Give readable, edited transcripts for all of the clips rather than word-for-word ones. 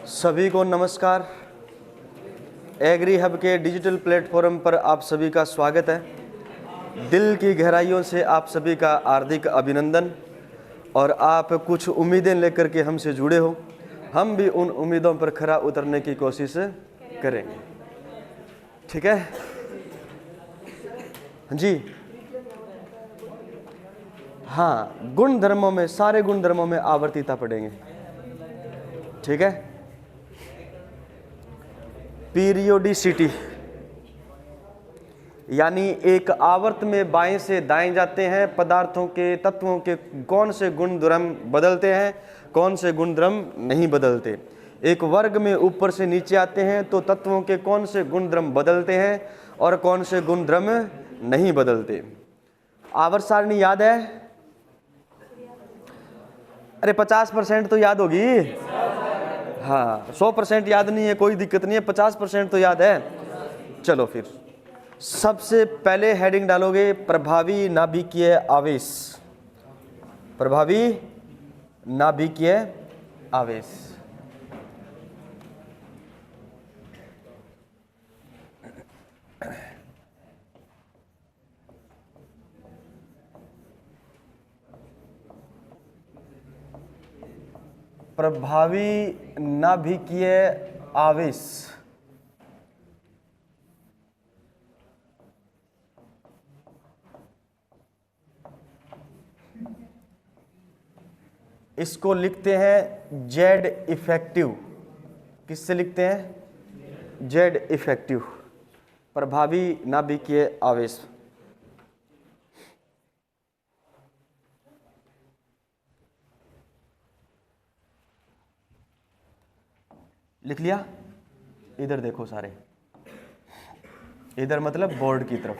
सभी को नमस्कार। एग्री हब के डिजिटल प्लेटफॉर्म पर आप सभी का स्वागत है। दिल की गहराइयों से आप सभी का हार्दिक अभिनंदन। और आप कुछ उम्मीदें लेकर के हमसे जुड़े हो, हम भी उन उम्मीदों पर खरा उतरने की कोशिश करेंगे। ठीक है जी। हाँ, गुण धर्मों में, सारे गुण धर्मों में आवर्तीता पढ़ेंगे। ठीक है। पीरियोडिसिटी यानी एक आवर्त में बाएं से दाएं जाते हैं पदार्थों के, तत्वों के कौन से गुण धर्म बदलते हैं, कौन से गुण धर्म नहीं बदलते। एक वर्ग में ऊपर से नीचे आते हैं तो तत्वों के कौन से गुण धर्म बदलते हैं और कौन से गुण धर्म नहीं बदलते। आवर्त सारणी याद है? अरे 50% तो याद होगी। हाँ, 100% याद नहीं है, कोई दिक्कत नहीं है, 50% तो याद है। चलो फिर सबसे पहले हेडिंग डालोगे प्रभावी नाभिकीय आवेश। प्रभावी नाभिकीय आवेश। प्रभावी नाभिकीय आवेश इसको लिखते हैं जेड इफेक्टिव। किससे लिखते हैं? Z effective. प्रभावी नाभिकीय आवेश। लिख लिया? इधर देखो सारे, इधर मतलब बोर्ड की तरफ।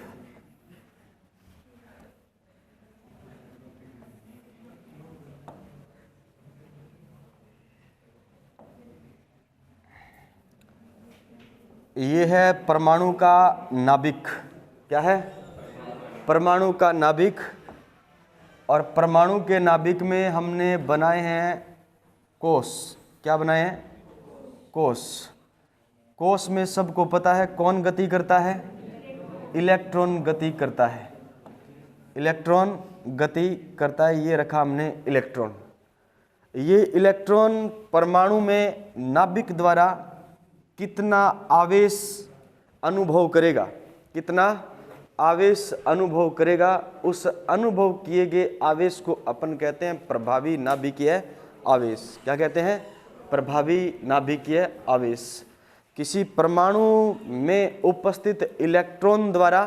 ये है परमाणु का नाभिक। क्या है? परमाणु का नाभिक। और परमाणु के नाभिक में हमने बनाए हैं कोष। क्या बनाए हैं? कोष। कोष में सबको पता है कौन गति करता है? इलेक्ट्रॉन गति करता है। इलेक्ट्रॉन गति करता है। ये रखा हमने इलेक्ट्रॉन। ये इलेक्ट्रॉन परमाणु में नाभिक द्वारा कितना आवेश अनुभव करेगा, कितना आवेश अनुभव करेगा, उस अनुभव किए गए आवेश को अपन कहते हैं प्रभावी नाभिकीय आवेश। क्या कहते हैं? प्रभावी नाभिकीय आवेश। किसी परमाणु में उपस्थित इलेक्ट्रॉन द्वारा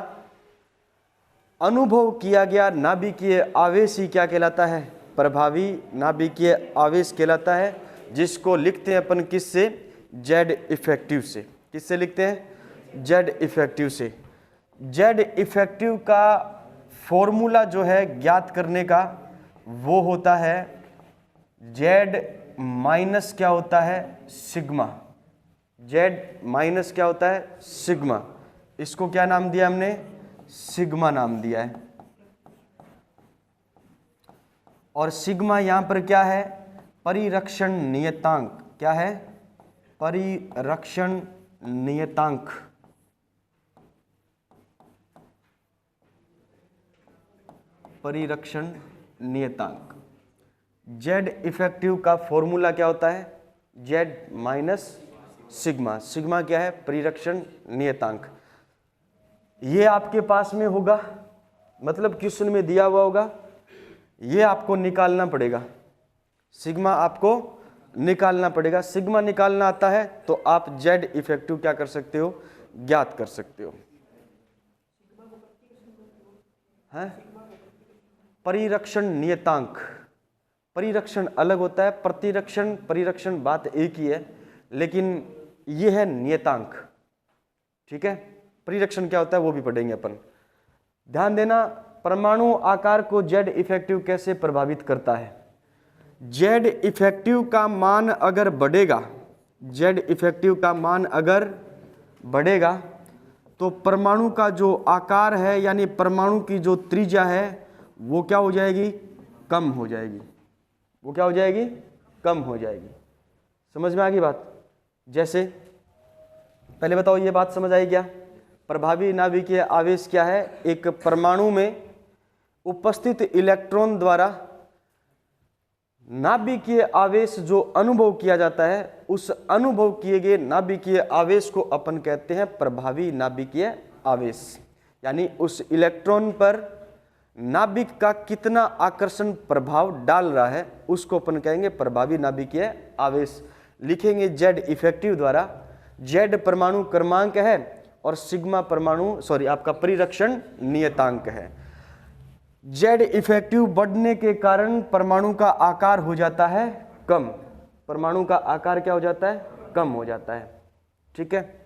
अनुभव किया गया नाभिकीय आवेश ही क्या कहलाता है? प्रभावी नाभिकीय आवेश कहलाता है, जिसको लिखते हैं अपन किससे? जेड इफेक्टिव से। किससे लिखते हैं? जेड इफेक्टिव से। जेड इफेक्टिव का फॉर्मूला जो है ज्ञात करने का, वो होता है जेड माइनस क्या होता है? सिग्मा। जेड माइनस क्या होता है? सिग्मा। इसको क्या नाम दिया हमने? सिग्मा नाम दिया है। और सिग्मा यहां पर क्या है? परिरक्षण नियतांक। क्या है? परिरक्षण नियतांक। परिरक्षण नियतांक। जेड इफेक्टिव का फॉर्मूला क्या होता है? Z minus sigma. सिग्मा क्या है? परिरक्षण नियतांक। ये आपके पास में होगा, मतलब क्वेश्चन में दिया हुआ होगा। ये आपको निकालना पड़ेगा। सिग्मा आपको निकालना पड़ेगा। सिग्मा निकालना आता है तो आप जेड इफेक्टिव क्या कर सकते हो? ज्ञात कर सकते हो। हैं? परिरक्षण नियतांक। परिरक्षण अलग होता है, प्रतिरक्षण परिरक्षण बात एक ही है, लेकिन यह है नियतांक। ठीक है। परिरक्षण क्या होता है वो भी पढ़ेंगे अपन। ध्यान देना, परमाणु आकार को जेड इफेक्टिव कैसे प्रभावित करता है। जेड इफेक्टिव का मान अगर बढ़ेगा, जेड इफेक्टिव का मान अगर बढ़ेगा तो परमाणु का जो आकार है, यानी परमाणु की जो त्रिज्या है, वो क्या हो जाएगी? कम हो जाएगी। वो क्या हो जाएगी? कम हो जाएगी। समझ में आ गई बात? जैसे पहले बताओ, ये बात समझ आई क्या? प्रभावी नाभिकीय आवेश क्या है? एक परमाणु में उपस्थित इलेक्ट्रॉन द्वारा नाभिकीय आवेश जो अनुभव किया जाता है, उस अनुभव किए गए नाभिकीय आवेश को अपन कहते हैं प्रभावी नाभिकीय आवेश। यानी उस इलेक्ट्रॉन पर नाभिक का कितना आकर्षण प्रभाव डाल रहा है, उसको अपन कहेंगे प्रभावी नाभिकीय आवेश। लिखेंगे जेड इफेक्टिव द्वारा। जेड परमाणु क्रमांक है और सिग्मा आपका परिरक्षण नियतांक है। जेड इफेक्टिव बढ़ने के कारण परमाणु का आकार हो जाता है कम। परमाणु का आकार क्या हो जाता है? कम हो जाता है। ठीक है।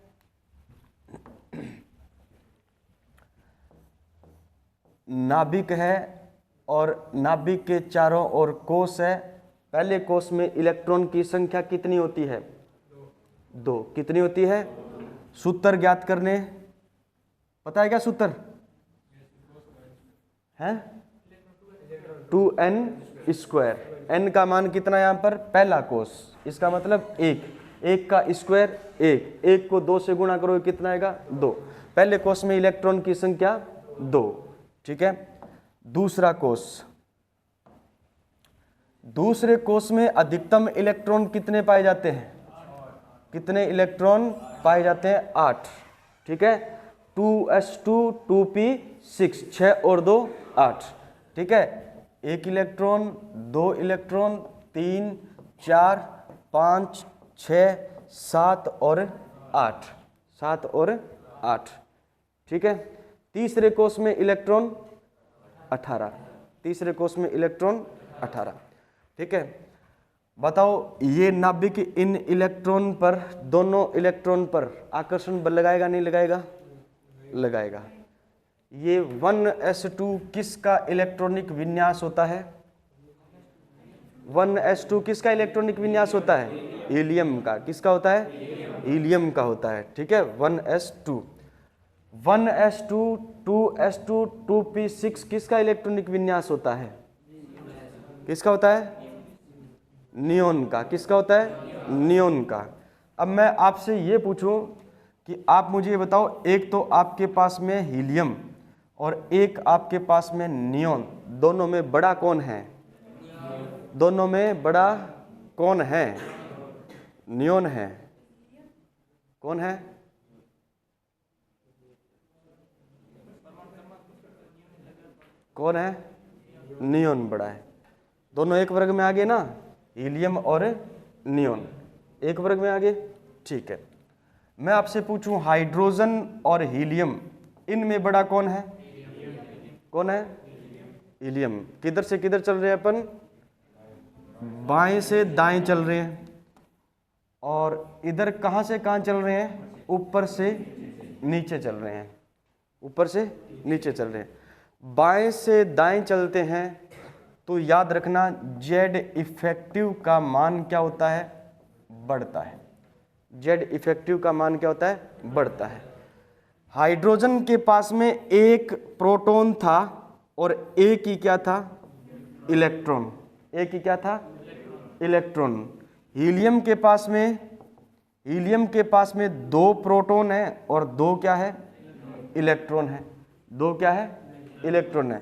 नाभिक है और नाभिक के चारों ओर कोष है। पहले कोष में इलेक्ट्रॉन की संख्या कितनी होती है? 2। कितनी होती है? सूत्र ज्ञात करने, पता है क्या सूत्र है? 2n²। n का मान कितना यहाँ पर? पहला कोष, इसका मतलब 1 का स्क्वायर 1 को 2 से गुणा करो, कितना आएगा? 2। पहले कोष में इलेक्ट्रॉन की संख्या 2। ठीक है। दूसरा कोष, दूसरे कोष में अधिकतम इलेक्ट्रॉन कितने पाए जाते हैं? कितने इलेक्ट्रॉन पाए जाते हैं? 8। ठीक है। 2s2 2p6, 6 और 2 8। ठीक है। 1 इलेक्ट्रॉन, 2 इलेक्ट्रॉन, 3 4 5 6 7 और 8। 7 और 8। ठीक है। तीसरे कोष में इलेक्ट्रॉन 18। तीसरे कोष में इलेक्ट्रॉन 18। ठीक है। बताओ, ये नाभिक इन इलेक्ट्रॉन पर, दोनों इलेक्ट्रॉन पर आकर्षण बल लगाएगा नहीं लगाएगा? लगाएगा। ये 1s2 किसका इलेक्ट्रॉनिक विन्यास होता है? 1s2 किसका इलेक्ट्रॉनिक विन्यास होता है? हीलियम का। किसका होता है? हीलियम का होता है। ठीक है। 1s2 2s2 2p6 किसका इलेक्ट्रॉनिक विन्यास होता है? किसका होता है? नियोन का। किसका होता है? नियोन का। अब मैं आपसे ये पूछूं कि आप मुझे ये बताओ, एक तो आपके पास में हीलियम और एक आपके पास में नियोन, दोनों में बड़ा कौन है? दोनों में बड़ा कौन है? नियोन है। कौन है? कौन है? नियोन बड़ा है। दोनों एक वर्ग में आ गए ना, हीलियम और नियोन एक वर्ग में आ गए। ठीक है। मैं आपसे पूछूं, हाइड्रोजन और हीलियम, इनमें बड़ा कौन है? कौन है? हीलियम। किधर से किधर चल रहे हैं अपन? बाएं से दाएं चल रहे हैं। और इधर कहां से कहां चल रहे हैं? ऊपर से नीचे चल रहे हैं। ऊपर से नीचे चल रहे हैं। बाएं से दाएं चलते हैं तो याद रखना, जेड इफेक्टिव का मान क्या होता है? बढ़ता है। जेड इफेक्टिव का मान क्या होता है? बढ़ता है। हाइड्रोजन के पास में एक प्रोटॉन था और एक ही क्या था? इलेक्ट्रॉन। एक ही क्या था? इलेक्ट्रॉन। हीलियम के पास में 2 प्रोटॉन है और 2 क्या है? इलेक्ट्रॉन है। 2 क्या है? इलेक्ट्रॉन है।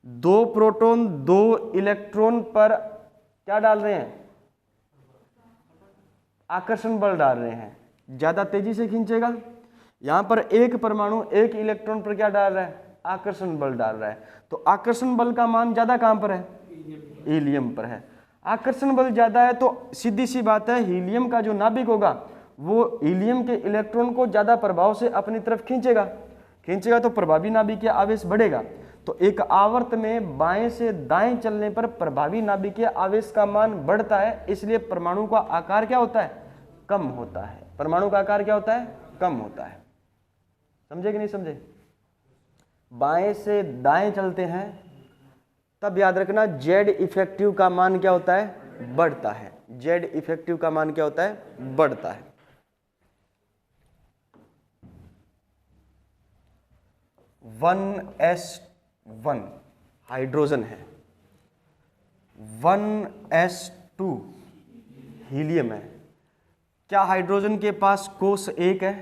2 प्रोटॉन 2 इलेक्ट्रॉन पर क्या डाल रहे हैं? आकर्षण बल डाल रहे हैं। ज्यादा तेजी से खींचेगा। यहां पर एक परमाणु एक इलेक्ट्रॉन पर क्या डाल रहा है? आकर्षण बल डाल रहा है। तो आकर्षण बल का मान ज्यादा कहां पर है? हीलियम पर है। आकर्षण बल ज्यादा है तो सीधी सी बात है, हीलियम का जो नाभिक होगा वो हीलियम के इलेक्ट्रॉन को ज्यादा प्रभाव से अपनी तरफ खींचेगा तो प्रभावी नाभिकीय आवेश बढ़ेगा। तो एक आवर्त में बाएं से दाएं चलने पर प्रभावी नाभिकीय आवेश का मान बढ़ता है, इसलिए परमाणु का आकार क्या होता है? कम होता है। परमाणु का आकार क्या होता है? कम होता है। समझे कि नहीं समझे? बाएं से दाएं चलते हैं तब याद रखना, जेड इफेक्टिव का मान क्या होता है? बढ़ता है। जेड इफेक्टिव का मान क्या होता है? बढ़ता है। (1s1) हाइड्रोजन है, 1s2 हीलियम है, क्या हाइड्रोजन के पास कोष 1 है?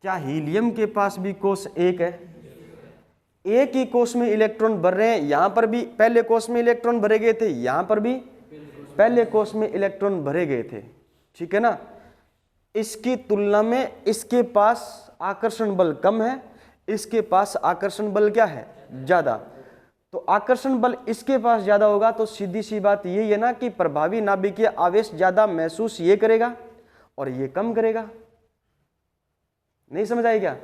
क्या हीलियम के पास भी कोष 1 है? एक ही कोष में इलेक्ट्रॉन भर रहे हैं। यहां पर भी पहले कोष में इलेक्ट्रॉन भरे गए थे, यहां पर भी पहले कोष में इलेक्ट्रॉन भरे गए थे, ठीक है ना। इसकी तुलना में इसके पास आकर्षण बल कम है, इसके पास आकर्षण बल क्या है? ज्यादा। तो आकर्षण बल इसके पास ज्यादा होगा तो सीधी सी बात यही है ना कि प्रभावी नाभिकीय आवेश ज्यादा महसूस ये करेगा और ये कम करेगा। नहीं समझ आई क्या?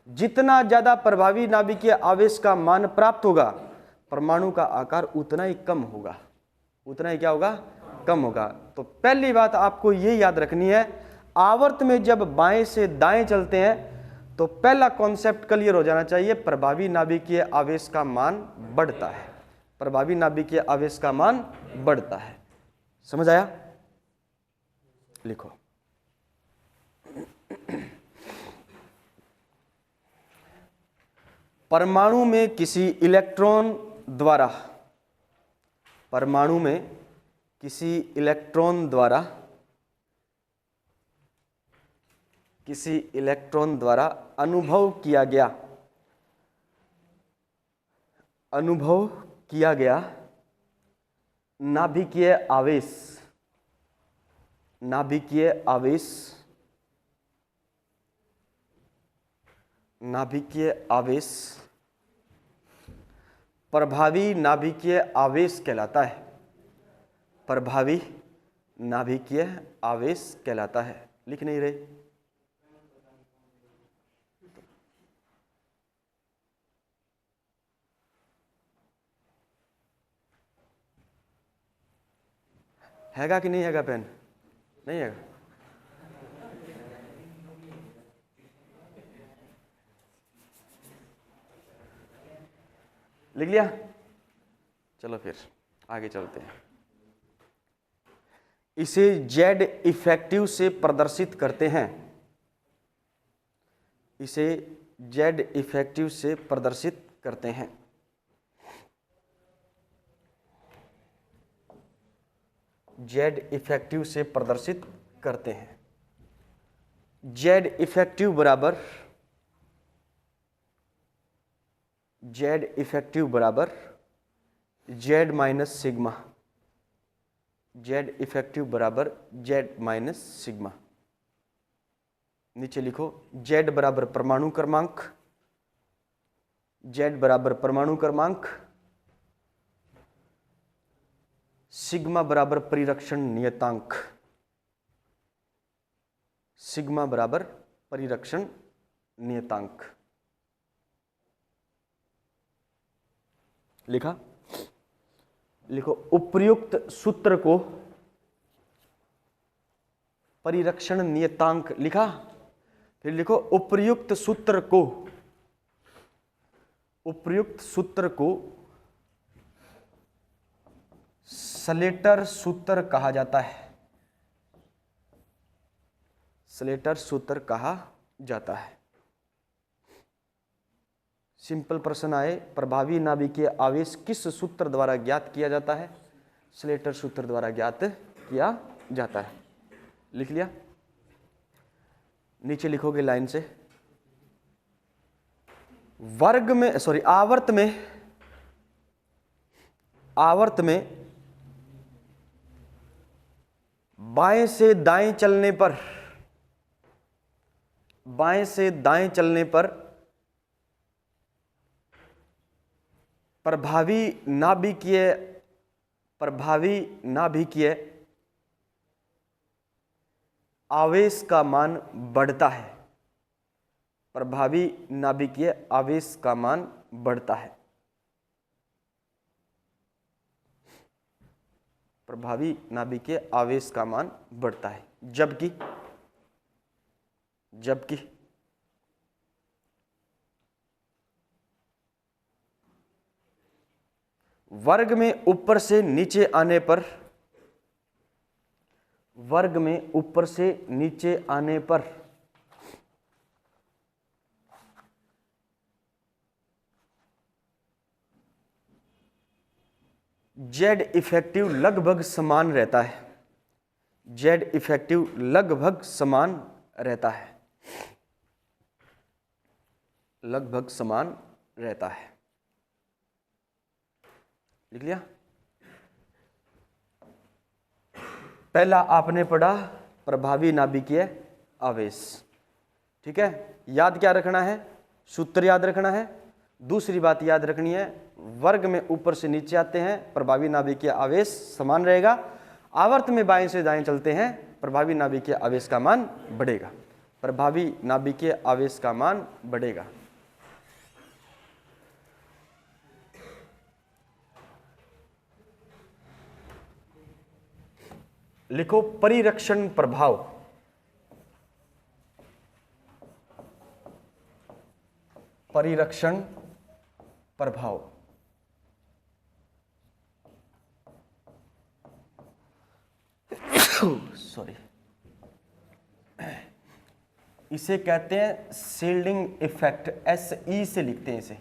जितना ज्यादा प्रभावी नाभिकीय आवेश का मान प्राप्त होगा, परमाणु का आकार उतना ही कम होगा। उतना ही क्या होगा? कम होगा। तो पहली बात आपको ये याद रखनी है, आवर्त में जब बाएं से दाएं चलते हैं तो पहला कॉन्सेप्ट क्लियर हो जाना चाहिए, प्रभावी नाभिकीय आवेश का मान बढ़ता है। प्रभावी नाभिकीय आवेश का मान बढ़ता है। समझ आया? लिखो। परमाणु में किसी इलेक्ट्रॉन द्वारा, परमाणु में किसी इलेक्ट्रॉन द्वारा, किसी इलेक्ट्रॉन द्वारा अनुभव किया गया, अनुभव किया गया नाभिकीय आवेश, नाभिकीय आवेश, नाभिकीय आवेश प्रभावी नाभिकीय आवेश कहलाता है। प्रभावी नाभिकीय आवेश कहलाता है। लिख नहीं रहे? हैगा कि नहीं हैगा पेन? नहीं हैगा? लिख लिया? चलो फिर आगे चलते हैं। इसे जेड इफेक्टिव से प्रदर्शित करते हैं, इसे जेड इफेक्टिव से प्रदर्शित करते हैं। जेड इफेक्टिव से प्रदर्शित करते हैं। जेड इफेक्टिव बराबर, जेड इफेक्टिव बराबर Z minus sigma, Z effective बराबर जेड माइनस सिग्मा। नीचे लिखो, जेड बराबर परमाणु क्रमांक, जेड बराबर परमाणु क्रमांक, सिग्मा बराबर परिरक्षण नियतांक, सिग्मा बराबर परिरक्षण नियतांक। लिखा? लिखो, उपर्युक्त सूत्र को परिरक्षण नियतांक लिखा। फिर लिखो उपर्युक्त सूत्र को, उपर्युक्त सूत्र को स्लेटर सूत्र कहा जाता है, स्लेटर सूत्र कहा जाता है। सिंपल प्रश्न आए, प्रभावी नाभिकीय आवेश किस सूत्र द्वारा ज्ञात किया जाता है? स्लेटर सूत्र द्वारा ज्ञात किया जाता है। लिख लिया? नीचे लिखोगे लाइन से, वर्ग में सॉरी आवर्त में, आवर्त में बाएं से दाएं चलने पर, बाएं से दाएं चलने पर प्रभावी नाभिकीय, प्रभावी नाभिकीय आवेश का मान बढ़ता है, प्रभावी नाभिकीय आवेश का मान बढ़ता है। प्रभावी नाभिकीय आवेश का मान बढ़ता है। जबकि, जबकि वर्ग में ऊपर से नीचे आने पर, वर्ग में ऊपर से नीचे आने पर जेड इफेक्टिव लगभग समान रहता है। जेड इफेक्टिव लगभग समान रहता है, लगभग समान रहता है। लिख लिया। पहला आपने पढ़ा प्रभावी नाभिकीय आवेश, ठीक है। याद क्या रखना है? सूत्र याद रखना है। दूसरी बात याद रखनी है, वर्ग में ऊपर से नीचे आते हैं प्रभावी नाभिकीय आवेश समान रहेगा, आवर्त में बाएं से दाएं चलते हैं प्रभावी नाभिकीय आवेश का मान बढ़ेगा, प्रभावी नाभिकीय आवेश का मान बढ़ेगा। लिखो परिरक्षण प्रभाव। परिरक्षण प्रभाव सॉरी, इसे कहते हैं शील्डिंग इफेक्ट, SE से लिखते हैं इसे,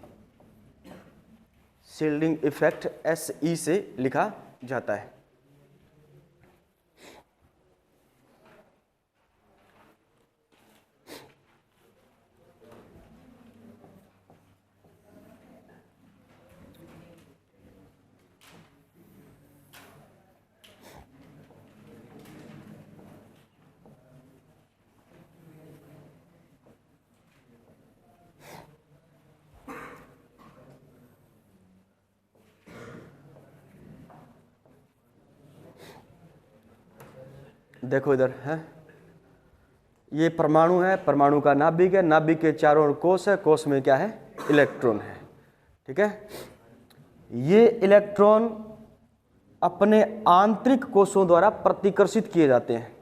शील्डिंग इफेक्ट SE से लिखा जाता है। देखो इधर है, ये परमाणु है, परमाणु का नाभिक है, नाभिक के चारों ओर कोष है, कोष में क्या है? इलेक्ट्रॉन है, ठीक है। ये इलेक्ट्रॉन अपने आंतरिक कोषों द्वारा प्रतिकर्षित किए जाते हैं।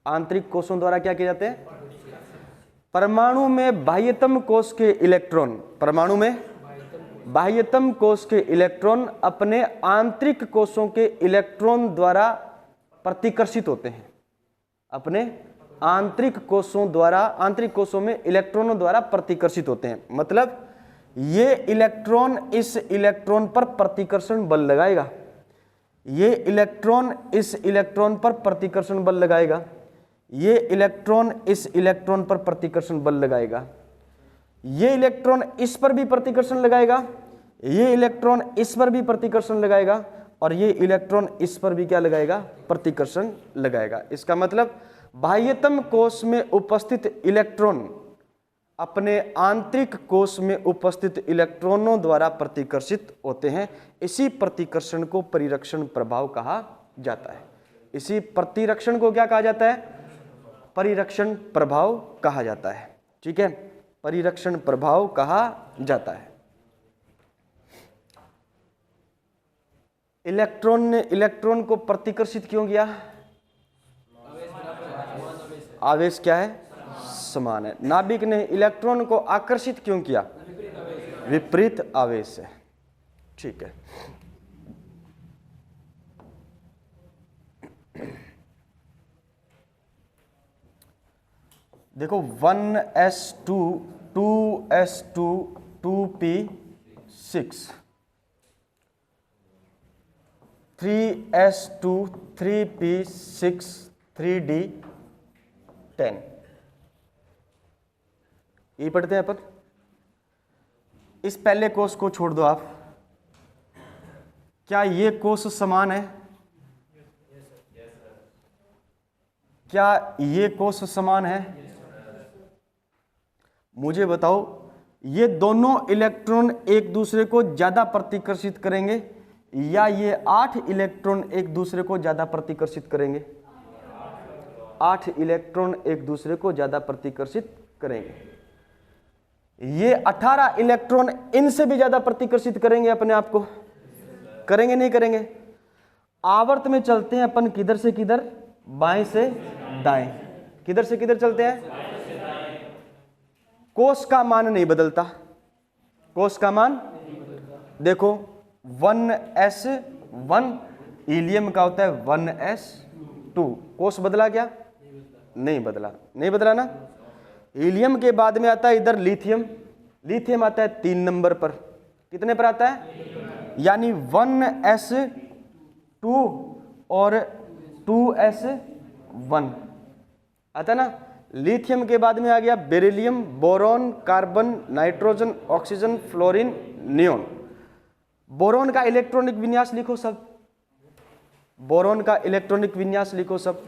आंतरिक कोषों द्वारा क्या किए जाते हैं? परमाणु में बाह्यतम कोष के इलेक्ट्रॉन, परमाणु में बाह्यतम कोष के इलेक्ट्रॉन अपने आंतरिक कोषों के इलेक्ट्रॉन द्वारा प्रतिकर्षित होते हैं, अपने आंतरिक कोषों द्वारा, आंतरिक कोषों में इलेक्ट्रॉनों द्वारा प्रतिकर्षित होते हैं। मतलब ये इलेक्ट्रॉन इस इलेक्ट्रॉन पर प्रतिकर्षण बल लगाएगा, ये इलेक्ट्रॉन इस इलेक्ट्रॉन पर प्रतिकर्षण बल लगाएगा, ये इलेक्ट्रॉन इस इलेक्ट्रॉन पर प्रतिकर्षण बल लगाएगा, ये इलेक्ट्रॉन इस पर भी प्रतिकर्षण लगाएगा, ये इलेक्ट्रॉन इस पर भी प्रतिकर्षण लगाएगा, और ये इलेक्ट्रॉन इस पर भी क्या लगाएगा? प्रतिकर्षण लगाएगा। इसका मतलब बाह्यतम कोष में उपस्थित इलेक्ट्रॉन अपने आंतरिक कोष में उपस्थित इलेक्ट्रॉनों द्वारा प्रतिकर्षित होते हैं। इसी प्रतिकर्षण को परिरक्षण प्रभाव कहा जाता है। इसी प्रतिरक्षण को क्या कहा जाता है? परिरक्षण प्रभाव कहा जाता है, ठीक है। परिरक्षण प्रभाव कहा जाता है। इलेक्ट्रॉन ने इलेक्ट्रॉन को प्रतिकर्षित क्यों किया? आवेश क्या है? समान है। नाभिक ने इलेक्ट्रॉन को आकर्षित क्यों किया? विपरीत आवेश है, ठीक है। देखो 1s2 2s2 2p6 3s2 3p6 3d10, ये पढ़ते हैं अपन। इस पहले कोष को छोड़ दो आप, क्या ये कोष समान है? क्या ये कोष समान है? मुझे बताओ, ये दोनों इलेक्ट्रॉन एक दूसरे को ज्यादा प्रतिकर्षित करेंगे या ये 8 इलेक्ट्रॉन एक दूसरे को ज्यादा प्रतिकर्षित करेंगे? 8 इलेक्ट्रॉन एक दूसरे को ज्यादा प्रतिकर्षित करेंगे। ये 18 इलेक्ट्रॉन इनसे भी ज्यादा प्रतिकर्षित करेंगे अपने आप को? करेंगे नहीं करेंगे? आवर्त में चलते हैं अपन किधर से किधर? बाएं से दाएं। किधर से किधर चलते हैं? कोष का मान नहीं बदलता, कोष का मान देखो 1s1 हीलियम का होता है 1s2, कोष बदला क्या? नहीं बदला, नहीं बदला ना। हीलियम के बाद में आता है इधर लिथियम, लिथियम आता है 3 नंबर पर। कितने पर आता है? यानी 1s2 और 2s 1 आता ना। लिथियम के बाद में आ गया beryllium, boron, carbon, nitrogen, oxygen, fluorine, neon. Boron का इलेक्ट्रॉनिक विन्यास लिखो सब, बोरॉन का इलेक्ट्रॉनिक विन्यास लिखो सब।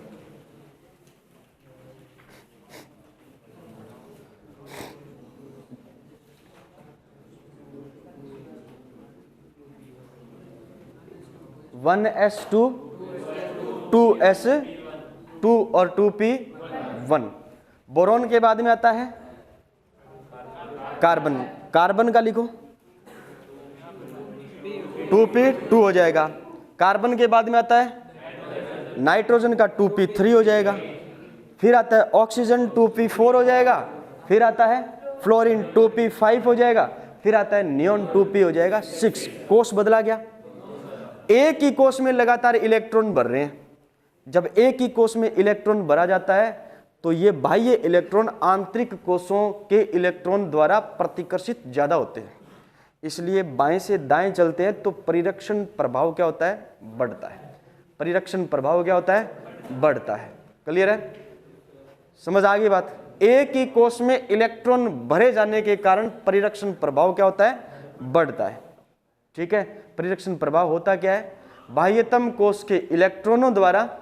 वन S2 2S2 और 2P1। बोरॉन के बाद में आता है कार्बन, कार्बन का लिखो 2P2 हो जाएगा। कार्बन के बाद में आता है नाइट्रोजन का 2P3 हो जाएगा। फिर आता है ऑक्सीजन 2P4 हो जाएगा। फिर आता है फ्लोरीन 2P5 हो जाएगा। फिर आता है नियोन 2P हो जाएगा 6। कोष बदला गया। एक ही कोष में लगातार इलेक्ट्रॉन भर रहे हैं। जब एक ही कोष में इलेक्ट्रॉन भरा जाता है तो ये बाह्य इलेक्ट्रॉन आंतरिक कोषों के इलेक्ट्रॉन द्वारा प्रतिकर्षित ज्यादा होते हैं, इसलिए बाएं से दाएं चलते हैं तो परिरक्षण प्रभाव क्या होता है, बढ़ता है। परिरक्षण प्रभाव क्या होता है, बढ़ता है। क्लियर है, समझ आ गई बात। एक ही कोष में इलेक्ट्रॉन भरे जाने के कारण परिरक्षण प्रभाव क्या होता है, बढ़ता है। ठीक है, परिरक्षण प्रभाव होता क्या है, बाह्यतम कोष के इलेक्ट्रॉनों द्वारा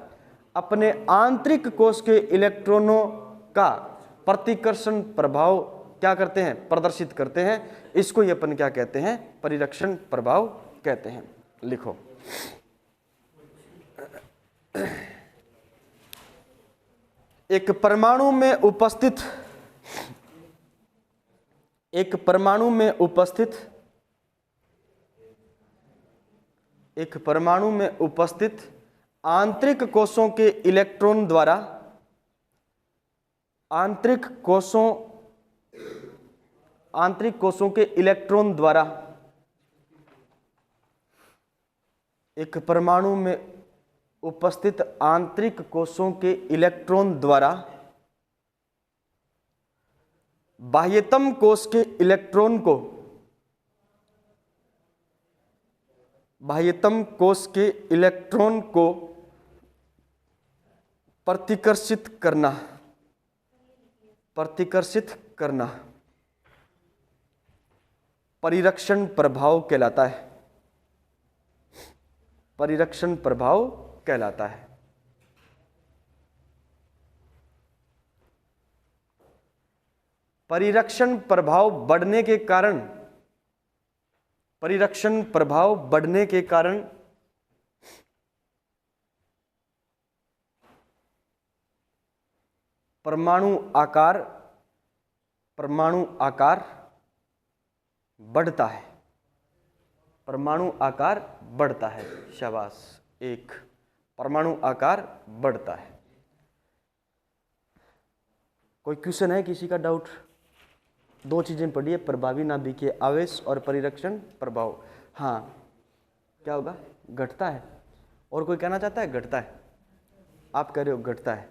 अपने आंतरिक कोष के इलेक्ट्रॉनों का प्रतिकर्षण प्रभाव क्या करते हैं, प्रदर्शित करते हैं। इसको ये अपन क्या कहते हैं, परिरक्षण प्रभाव कहते हैं। लिखो एक परमाणु में उपस्थित आंतरिक कोषों के इलेक्ट्रॉन द्वारा आंतरिक कोषों के इलेक्ट्रॉन द्वारा एक परमाणु में उपस्थित आंतरिक कोषों के इलेक्ट्रॉन द्वारा बाह्यतम कोष के इलेक्ट्रॉन को प्रतिकर्षित करना परिरक्षण प्रभाव कहलाता है। परिरक्षण प्रभाव कहलाता है। परिरक्षण प्रभाव बढ़ने के कारण परमाणु आकार बढ़ता है। परमाणु आकार बढ़ता है। शाबाश, एक परमाणु आकार बढ़ता है। कोई क्वेश्चन है, किसी का डाउट? दो चीजें पढ़ी है, प्रभावी नाभिकीय आवेश और परिरक्षण प्रभाव। हाँ, क्या होगा, घटता है। और कोई कहना चाहता है घटता है? आप कह रहे हो घटता है।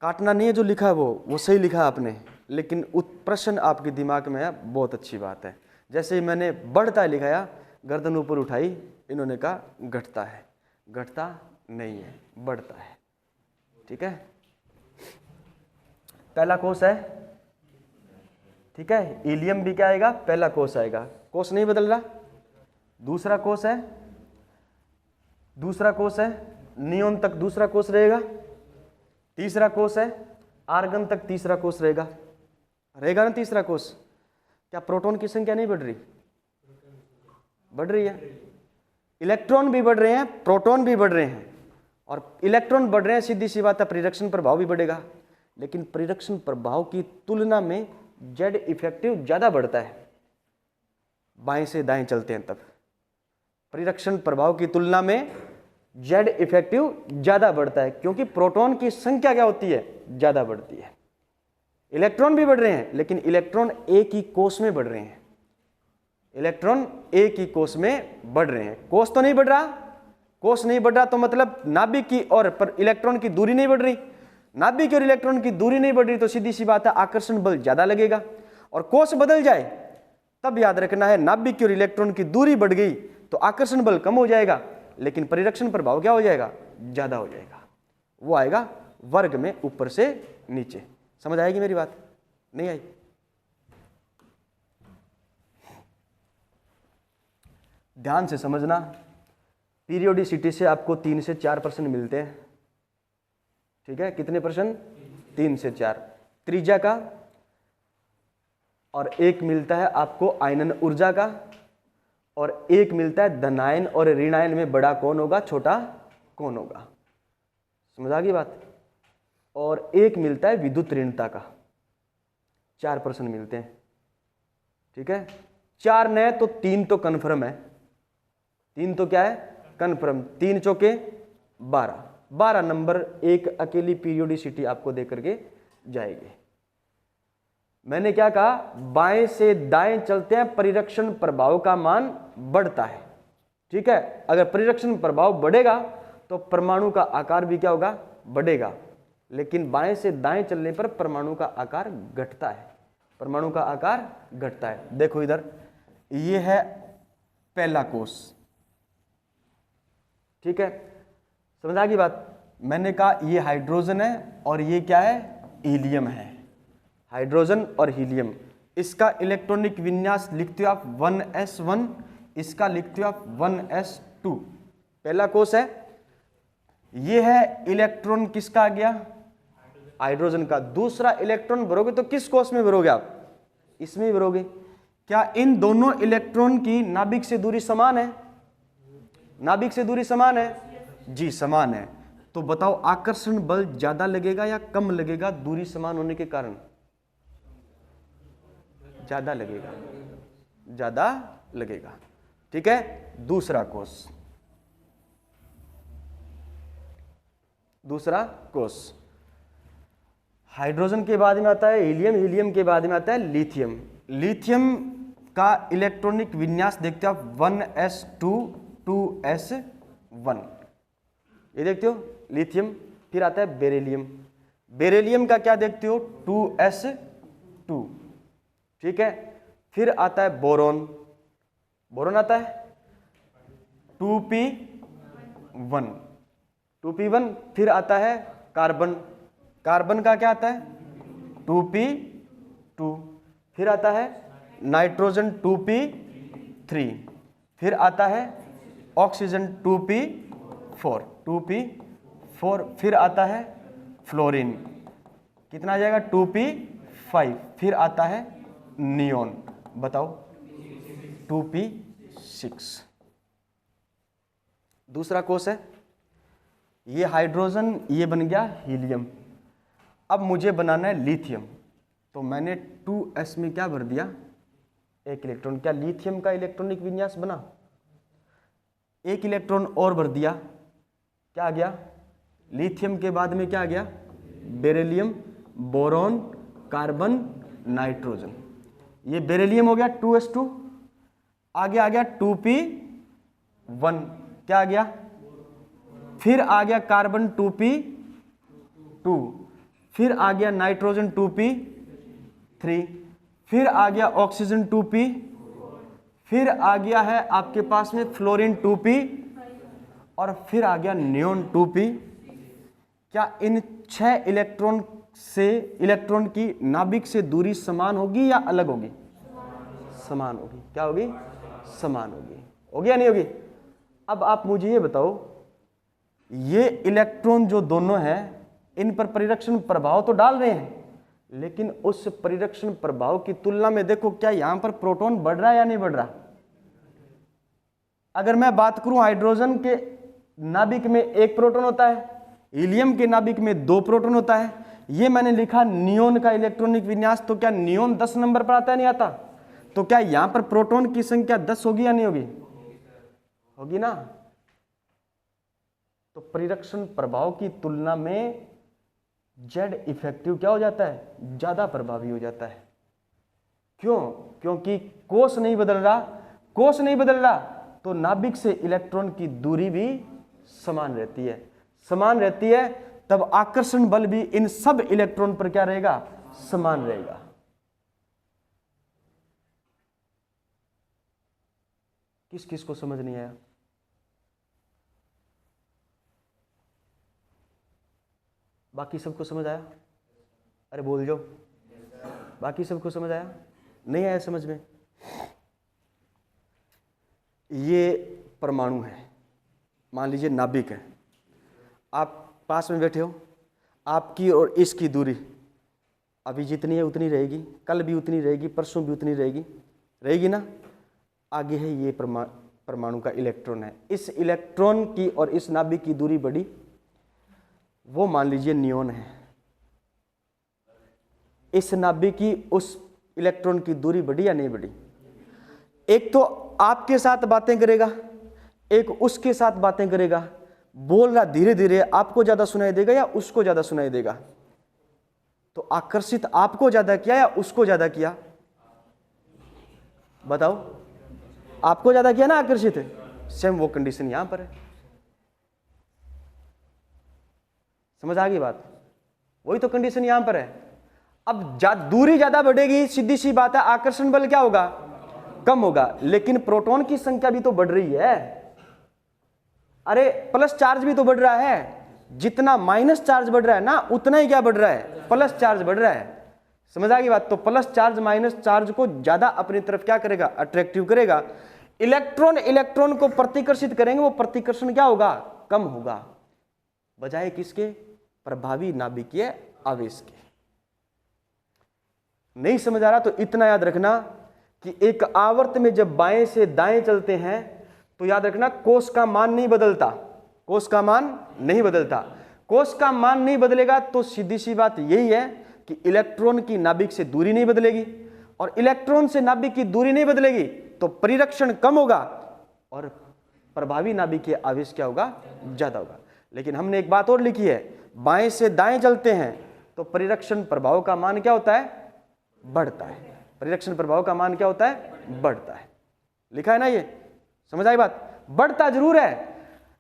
काटना नहीं है, जो लिखा है वो सही लिखा है आपने, लेकिन प्रश्न आपके दिमाग में है, बहुत अच्छी बात है। जैसे ही मैंने बढ़ता है लिखाया, गर्दन ऊपर उठाई, इन्होंने कहा घटता है। घटता नहीं है, बढ़ता है। ठीक है, पहला कोष है। ठीक है, हीलियम भी क्या आएगा, पहला कोष आएगा। कोष नहीं बदल रहा। दूसरा कोष है नियोन तक दूसरा कोष रहेगा। तीसरा कोष है आर्गन तक तीसरा कोष रहेगा ना तीसरा कोष। क्या प्रोटॉन की संख्या नहीं बढ़ रही? बढ़ रही है। इलेक्ट्रॉन भी बढ़ रहे हैं, प्रोटॉन भी बढ़ रहे हैं। और इलेक्ट्रॉन बढ़ रहे हैं, सीधी सी बात है, परिरक्षण प्रभाव भी बढ़ेगा। लेकिन परिरक्षण प्रभाव की तुलना में जेड इफेक्टिव ज्यादा बढ़ता है। बाएं से दाएं चलते हैं तब परिरक्षण प्रभाव की तुलना में जेड इफेक्टिव ज्यादा बढ़ता है, क्योंकि प्रोटॉन की संख्या क्या होती है, ज्यादा बढ़ती है। इलेक्ट्रॉन भी बढ़ रहे हैं, लेकिन इलेक्ट्रॉन एक ही कोष में बढ़ रहे हैं। इलेक्ट्रॉन एक ही कोष में बढ़ रहे हैं। कोष तो नहीं बढ़ रहा। कोष नहीं बढ़ रहा तो मतलब नाभिक की और इलेक्ट्रॉन की दूरी नहीं बढ़ रही। नाभिक और इलेक्ट्रॉन की दूरी नहीं बढ़ रही तो सीधी सी बात है, आकर्षण बल ज्यादा लगेगा। और कोष बदल जाए तब याद रखना है, नाभिक और इलेक्ट्रॉन की दूरी बढ़ गई तो आकर्षण बल कम हो जाएगा, लेकिन परिरक्षण प्रभाव क्या हो जाएगा, ज्यादा हो जाएगा। वो आएगा वर्ग में ऊपर से नीचे। समझ आएगी मेरी बात? नहीं आई? ध्यान से समझना, पीरियोडिसिटी से आपको 3 से 4% मिलते हैं। ठीक है, कितने परसेंट? 3 से 4 त्रिज्या का, और एक मिलता है आपको आयनन ऊर्जा का, और एक मिलता है धनायन और ऋणायन में बड़ा कौन होगा, छोटा कौन होगा। समझ आ गई बात? और एक मिलता है विद्युत ऋणता का, 4% मिलते हैं। ठीक है, 4 नहीं तो 3 तो कन्फर्म है। 3 तो क्या है? कन्फर्म। 3 चौके 12, 12 नंबर एक अकेली पीरियोडिसिटी आपको दे करके जाएगी। मैंने क्या कहा? बाएं से दाएं चलते हैं, परिरक्षण प्रभाव का मान बढ़ता है। ठीक है, अगर परिरक्षण प्रभाव बढ़ेगा तो परमाणु का आकार भी क्या होगा? बढ़ेगा। लेकिन बाएं से दाएं चलने पर परमाणु का आकार घटता है, परमाणु का आकार घटता है। देखो इधर, ये है पहला कोष। ठीक है, समझ आ गई बात? मैंने कहा ये हाइड्रोजन है और ये क्या है? हीलियम है। हाइड्रोजन और हीलियम, इसका इलेक्ट्रॉनिक विन्यास लिखते हो आप 1s1, इसका लिखते हो आप 1s2। पहला कोष है, ये है इलेक्ट्रॉन किसका आ गया? हाइड्रोजन का। दूसरा इलेक्ट्रॉन भरोगे तो किस कोष में भरोगे आप? इसमें ही भरोगे। क्या इन दोनों इलेक्ट्रॉन की नाभिक से दूरी समान है? नाभिक से दूरी समान है जी, समान है। तो बताओ आकर्षण बल ज्यादा लगेगा या कम लगेगा दूरी समान होने के कारण? ज्यादा लगेगा, ज्यादा लगेगा। ठीक है, दूसरा कोष, दूसरा कोष। हाइड्रोजन के बाद में आता है हीलियम, हीलियम के बाद में आता है लिथियम। लिथियम का इलेक्ट्रॉनिक विन्यास देखते हो आप 1s2 2s1, ये देखते हो लिथियम। फिर आता है बेरिलियम, बेरिलियम का क्या देखते हो? 2s2। ठीक है, फिर आता है बोरोन, बोरोन आता है 2p1, 2p1। फिर आता है कार्बन, कार्बन का क्या आता है? 2p2। फिर आता है नाइट्रोजन 2p3। फिर आता है ऑक्सीजन 2p4, 2p4। फिर आता है फ्लोरीन, कितना आ जाएगा? 2p5। फिर आता है नियोन, बताओ 2p6। दूसरा कोष है, ये हाइड्रोजन, ये बन गया हीलियम। अब मुझे बनाना है लिथियम, तो मैंने 2s में क्या भर दिया? एक इलेक्ट्रॉन। क्या लिथियम का इलेक्ट्रॉनिक विन्यास बना? एक इलेक्ट्रॉन और भर दिया, क्या आ गया? लिथियम के बाद में क्या आ गया? Beryllium, boron, carbon, nitrogen. ये बेरिलियम हो गया 2s2। आगे आ गया 2p1, क्या आ गया? फिर आ गया कार्बन 2p2। फिर आ गया नाइट्रोजन 2p3। फिर आ गया ऑक्सीजन 2p। फिर आ गया है आपके पास में फ्लोरीन 2p, और फिर आ गया नियोन 2p। क्या इन 6 इलेक्ट्रॉन से, इलेक्ट्रॉन की नाभिक से दूरी समान होगी या अलग होगी? समान होगी। क्या होगी? समान होगी। होगी या नहीं होगी? अब आप मुझे ये बताओ, ये इलेक्ट्रॉन जो दोनों हैं, इन पर परिरक्षण प्रभाव तो डाल रहे हैं, लेकिन उस परिरक्षण प्रभाव की तुलना में देखो, क्या यहां पर प्रोटॉन बढ़ रहा है या नहीं बढ़ रहा? अगर मैं बात करूं, हाइड्रोजन के नाभिक में 1 प्रोटॉन होता है, हीलियम के नाभिक में 2 प्रोटॉन होता है। ये मैंने लिखा नियोन का इलेक्ट्रॉनिक विन्यास, तो क्या नियोन 10 नंबर पर आता है, नहीं आता? तो क्या यहां पर प्रोटॉन की संख्या 10 होगी या नहीं होगी? होगी ना। तो परिरक्षण प्रभाव की तुलना में जेड इफेक्टिव क्या हो जाता है? ज्यादा प्रभावी हो जाता है। क्यों? क्योंकि कोष नहीं बदल रहा। कोष नहीं बदल रहा तो नाभिक से इलेक्ट्रॉन की दूरी भी समान रहती है। समान रहती है तब आकर्षण बल भी इन सब इलेक्ट्रॉन पर क्या रहेगा? समान रहेगा। किस किस को समझ नहीं आया? बाकी सबको समझ आया? अरे बोल जाओ, बाकी सबको समझ आया? नहीं आया समझ में? ये परमाणु है, मान लीजिए नाभिक है, आप पास में बैठे हो, आपकी और इसकी दूरी अभी जितनी है उतनी रहेगी, कल भी उतनी रहेगी, परसों भी उतनी रहेगी, रहेगी ना? आगे है ये परमाणु का इलेक्ट्रॉन है, इस इलेक्ट्रॉन की और इस नाभिक की दूरी बढ़ी, वो मान लीजिए नियॉन है, इस नाभिक की उस इलेक्ट्रॉन की दूरी बढ़ी या नहीं बढ़ी? एक तो आपके साथ बातें करेगा, एक उसके साथ बातें करेगा, बोल रहा धीरे धीरे, आपको ज्यादा सुनाई देगा या उसको ज्यादा सुनाई देगा? तो आकर्षित आपको ज्यादा किया या उसको ज्यादा किया? बताओ, आपको ज्यादा किया ना आकर्षित? सेम वो कंडीशन यहां पर है। समझ आ गई बात? वही तो कंडीशन यहां पर है। अब दूरी ज्यादा बढ़ेगी, सीधी सी बात है, आकर्षण बल क्या होगा? कम होगा, लेकिन प्रोटॉन की संख्या भी तो बढ़ रही है। अरे प्लस चार्ज भी तो बढ़ रहा है, जितना माइनस चार्ज बढ़ रहा है ना, उतना ही क्या बढ़ रहा है? प्लस चार्ज बढ़ रहा है। समझ आ गई बात? तो प्लस चार्ज माइनस चार्ज को ज्यादा अपनी तरफ क्या करेगा? अट्रैक्टिव करेगा। इलेक्ट्रॉन को प्रतिकर्षित करेंगे, वो प्रतिकर्षण क्या होगा? कम होगा, बजाय किसके? प्रभावी नाभिकीय आवेश के। नहीं समझ आ रहा तो इतना याद रखना कि एक आवर्त में जब बाएं से दाएं चलते हैं तो याद रखना कोस का मान नहीं बदलता, कोस का मान नहीं बदलता। कोस का मान नहीं बदलेगा तो सीधी सी बात यही है कि इलेक्ट्रॉन की नाभिक से दूरी नहीं बदलेगी, और इलेक्ट्रॉन से नाभिक की दूरी नहीं बदलेगी तो परिरक्षण कम होगा और प्रभावी नाभिकीय आवेश क्या होगा? ज्यादा होगा। लेकिन हमने एक बात और लिखी है, बाएं से दाएं चलते हैं तो परिरक्षण प्रभाव का मान क्या होता है? बढ़ता है। परिरक्षण प्रभाव का मान क्या होता है? बढ़ता है। लिखा है ना ये? समझ आई बात? बढ़ता जरूर है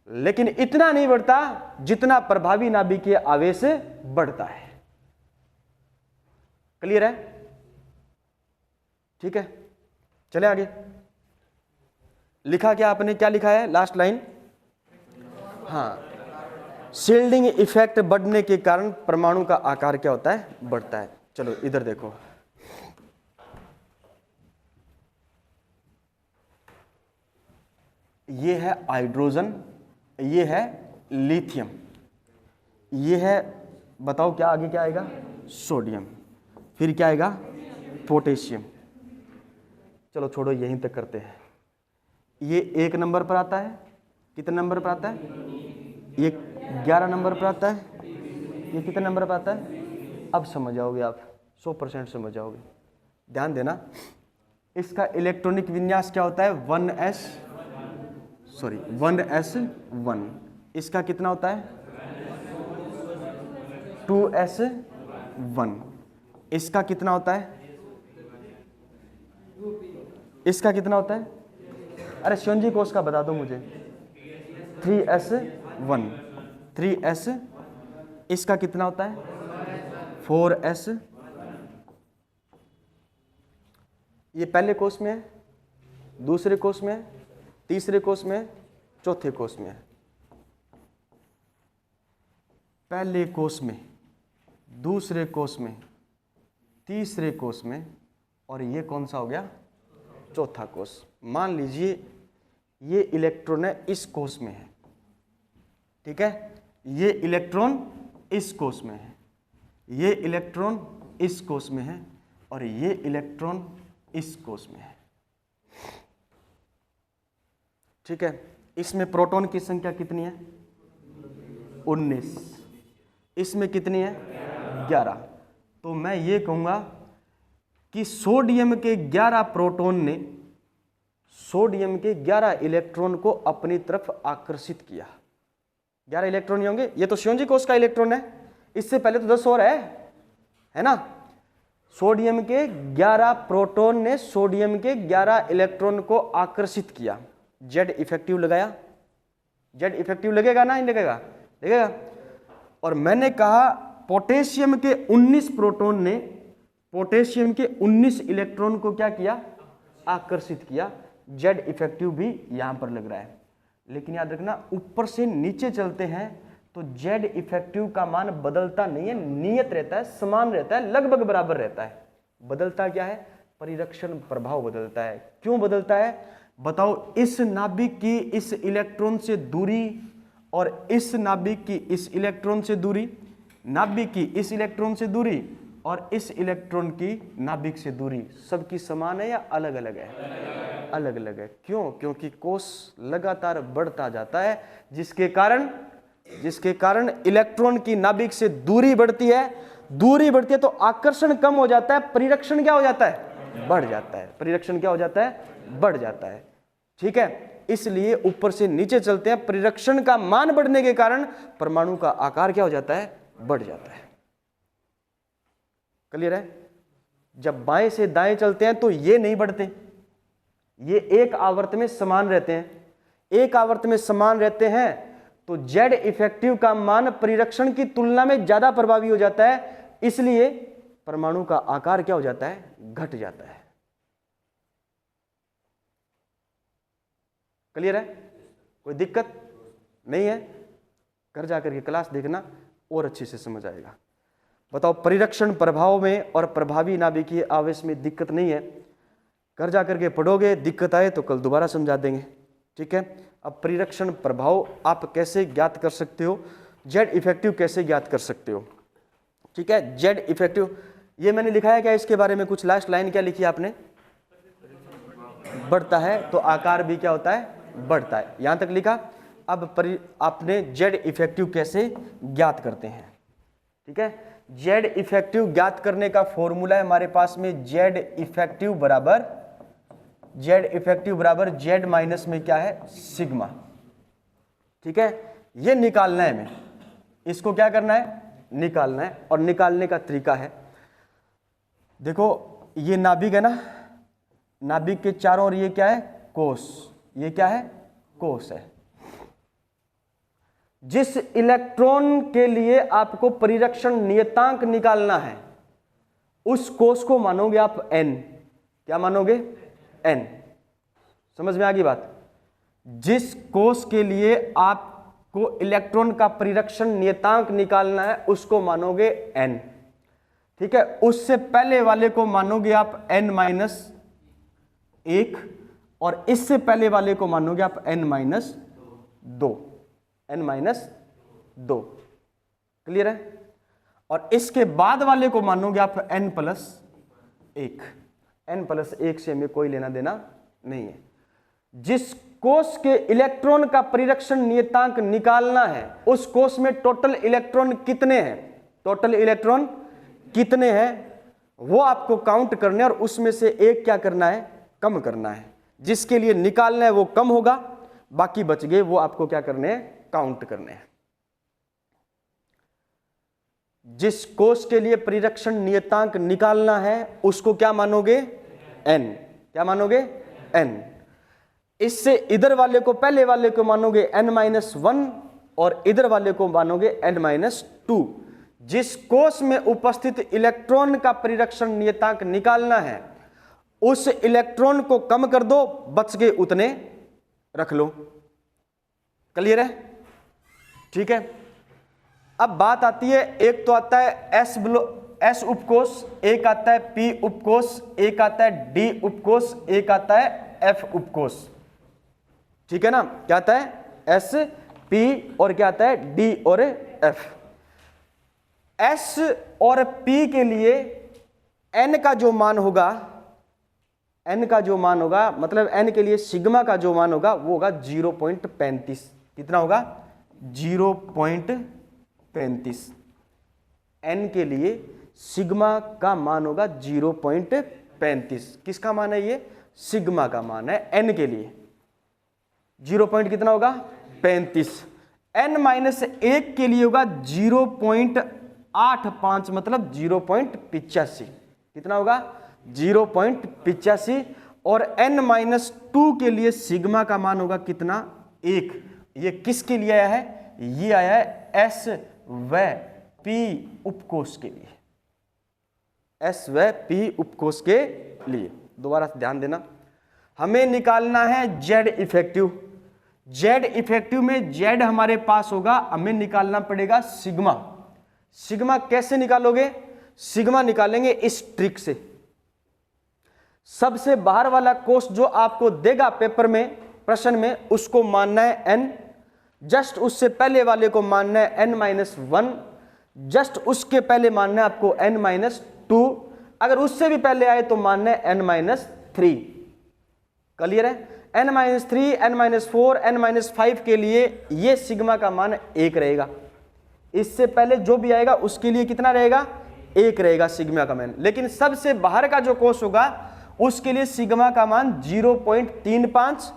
लेकिन इतना नहीं बढ़ता जितना प्रभावी नाभिकीय आवेश बढ़ता है। क्लियर है? ठीक है, चले आगे। लिखा क्या आपने? क्या लिखा है लास्ट लाइन? हाँ, शील्डिंग इफेक्ट बढ़ने के कारण परमाणु का आकार क्या होता है? बढ़ता है। चलो इधर देखो, ये है हाइड्रोजन, ये है लिथियम, ये है, बताओ क्या आगे क्या आएगा? सोडियम, फिर क्या आएगा? पोटेशियम। चलो छोड़ो, यहीं तक करते हैं। ये 1 नंबर पर आता है, कितने नंबर पर आता है? ये 11 नंबर पर आता है, ये कितने नंबर पर आता है? अब समझ जाओगे आप, 100% समझ जाओगे। ध्यान देना, इसका इलेक्ट्रॉनिक विन्यास क्या होता है? 1s1। इसका कितना होता है? 2s1। इसका कितना होता है? इसका कितना होता है? अरे शिवनजी कोष का बता दो मुझे। 3s1। 3s। इसका कितना होता है? 4s। ये पहले कोष में है, दूसरे कोष में है, तीसरे कोष में, चौथे कोष में है। पहले कोष में, दूसरे कोष में, तीसरे कोष में, और ये कौन सा हो गया? चौथा कोष। मान लीजिए ये इलेक्ट्रॉन है इस कोष में है, ठीक है? ये इलेक्ट्रॉन इस कोष में है, ये इलेक्ट्रॉन इस कोष में है, और ये इलेक्ट्रॉन इस कोष में है, ठीक है? इसमें प्रोटॉन की संख्या कितनी है? 19। इसमें कितनी है? 11। तो मैं ये कहूँगा कि सोडियम के 11 प्रोटॉन ने सोडियम के 11 इलेक्ट्रॉन को अपनी तरफ आकर्षित किया। 11 इलेक्ट्रॉन ही होंगे, ये तो शिवनजी कोष का इलेक्ट्रॉन है, इससे पहले तो 10 और है ना? सोडियम के 11 प्रोटॉन ने सोडियम के 11 इलेक्ट्रॉन को आकर्षित किया। जेड इफेक्टिव लगाया, जेड इफेक्टिव लगेगा ना? नहीं लगेगा? लगेगा। और मैंने कहा पोटेशियम के 19 प्रोटॉन ने पोटेशियम के 19 इलेक्ट्रॉन को क्या किया? आकर्षित किया। जेड इफेक्टिव भी यहां पर लग रहा है। लेकिन याद रखना, ऊपर से नीचे चलते हैं तो जेड इफेक्टिव का मान बदलता नहीं है, नियत रहता है, समान रहता है, लगभग बराबर रहता है। बदलता क्या है? परिरक्षण प्रभाव बदलता है। क्यों बदलता है बताओ? इस नाभिक की इस इलेक्ट्रॉन से दूरी और इस नाभिक की इस इलेक्ट्रॉन से दूरी, नाभिक की इस इलेक्ट्रॉन से दूरी और इस इलेक्ट्रॉन की नाभिक से दूरी सबकी समान है या अलग अलग है? अलग अलग है। क्यों? क्योंकि कोष लगातार बढ़ता जाता है, जिसके कारण इलेक्ट्रॉन की नाभिक से दूरी बढ़ती है। दूरी बढ़ती है तो आकर्षण कम हो जाता है, परिरक्षण क्या हो जाता है? बढ़ जाता है। परिरक्षण क्या हो जाता है? बढ़ जाता है। ठीक है, इसलिए ऊपर से नीचे चलते हैं, परिरक्षण का मान बढ़ने के कारण परमाणु का आकार क्या हो जाता है? बढ़ जाता है। क्लियर है? जब बाएं से दाएं चलते हैं तो ये नहीं बढ़ते, ये एक आवर्त में समान रहते हैं। एक आवर्त में समान रहते हैं तो जेड इफेक्टिव का मान परिरक्षण की तुलना में ज्यादा प्रभावी हो जाता है, इसलिए परमाणु का आकार क्या हो जाता है? घट जाता है। क्लियर है? कोई दिक्कत नहीं है? घर जाकर के क्लास देखना और अच्छे से समझ आएगा। बताओ, परिरक्षण प्रभाव में और प्रभावी नाभिकीय आवेश में दिक्कत नहीं है? घर जाकर के पढ़ोगे, दिक्कत आए तो कल दोबारा समझा देंगे। ठीक है, अब परिरक्षण प्रभाव आप कैसे ज्ञात कर सकते हो, जेड इफेक्टिव कैसे ज्ञात कर सकते हो? ठीक है, जेड इफेक्टिव ये मैंने लिखा है क्या इसके बारे में? कुछ लास्ट लाइन क्या लिखी है आपने? बढ़ता है तो आकार भी क्या होता है? बढ़ता है। यहां तक लिखा। अब आपने जेड इफेक्टिव कैसे ज्ञात करते हैं? ठीक है, जेड इफेक्टिव ज्ञात करने का फॉर्मूला है हमारे पास में, जेड इफेक्टिव बराबर जेड माइनस में क्या है? सिग्मा। ठीक है, ये निकालना है हमें, इसको क्या करना है? निकालना है। और निकालने का तरीका है, देखो ये नाभिक है ना, नाभिक के चारों ओर ये क्या है? कोष। ये क्या है? कोष है। जिस इलेक्ट्रॉन के लिए आपको परिरक्षण नियतांक निकालना है उस कोष को मानोगे आप n। क्या मानोगे? n। समझ में आ गई बात? जिस कोष के लिए आपको इलेक्ट्रॉन का परिरक्षण नियतांक निकालना है उसको मानोगे n। ठीक है, उससे पहले वाले को मानोगे आप n-1 और इससे पहले वाले को मानोगे आप n-2। n-2। क्लियर है? और इसके बाद वाले को मानोगे आप n+1। n+1 से हमें कोई लेना देना नहीं है। जिस कोष के इलेक्ट्रॉन का परिरक्षण नियतांक निकालना है उस कोष में टोटल इलेक्ट्रॉन कितने हैं? टोटल इलेक्ट्रॉन कितने हैं वो आपको काउंट करने और उसमें से एक क्या करना है? कम करना है। जिसके लिए निकालना है वो कम होगा, बाकी बच गए वो आपको क्या करने हैं? काउंट करने हैं। जिस कोष के लिए परिरक्षण नियतांक निकालना है उसको क्या मानोगे? n। क्या मानोगे? n। इससे इधर वाले को, पहले वाले को मानोगे n-1 और इधर वाले को मानोगे n-2। जिस कोष में उपस्थित इलेक्ट्रॉन का परिरक्षण नियतांक निकालना है उस इलेक्ट्रॉन को कम कर दो, बच गए उतने रख लो। क्लियर है? ठीक है, अब बात आती है, एक तो आता है एस उपकोष, एक आता है पी उपकोष, एक आता है डी उपकोष, एक आता है एफ उपकोष। ठीक है ना? क्या आता है? एस, पी और क्या आता है? डी और एफ। एस और पी के लिए एन का जो मान होगा, एन का जो मान होगा मतलब एन के लिए सिग्मा का जो मान होगा वो होगा 0.35। कितना होगा? 0.35। एन के लिए सिग्मा का मान होगा 0.35। किसका मान है ये? सिग्मा का मान है एन के लिए। 0. कितना होगा? 35। n-1 के लिए होगा 0.85 मतलब 0.85। कितना होगा? 0.85। और n-2 के लिए सिग्मा का मान होगा कितना? 1। ये किसके लिए आया है? ये आया है एस व पी उपकोष के लिए। एस व पी उपकोष के लिए। दोबारा ध्यान देना, हमें निकालना है जेड इफेक्टिव। जेड इफेक्टिव में जेड हमारे पास होगा, हमें निकालना पड़ेगा सिग्मा। सिग्मा कैसे निकालोगे? सिग्मा निकालेंगे इस ट्रिक से। सबसे बाहर वाला कोस जो आपको देगा पेपर में, प्रश्न में, उसको मानना है एन। जस्ट उससे पहले वाले को मानना है एन माइनस वन। जस्ट उसके पहले मानना है आपको एन माइनस टू। अगर उससे भी पहले आए तो मानना है एन माइनस थ्री। क्लियर है? N minus three, n minus four, n minus five के लिए ये सिग्मा का मान एक रहेगा। इससे पहले जो भी आएगा उसके लिए कितना रहेगा? एक रहेगा सिग्मा का मान। लेकिन सबसे बाहर का जो कोस होगा उसके लिए सिग्मा का मान 0.35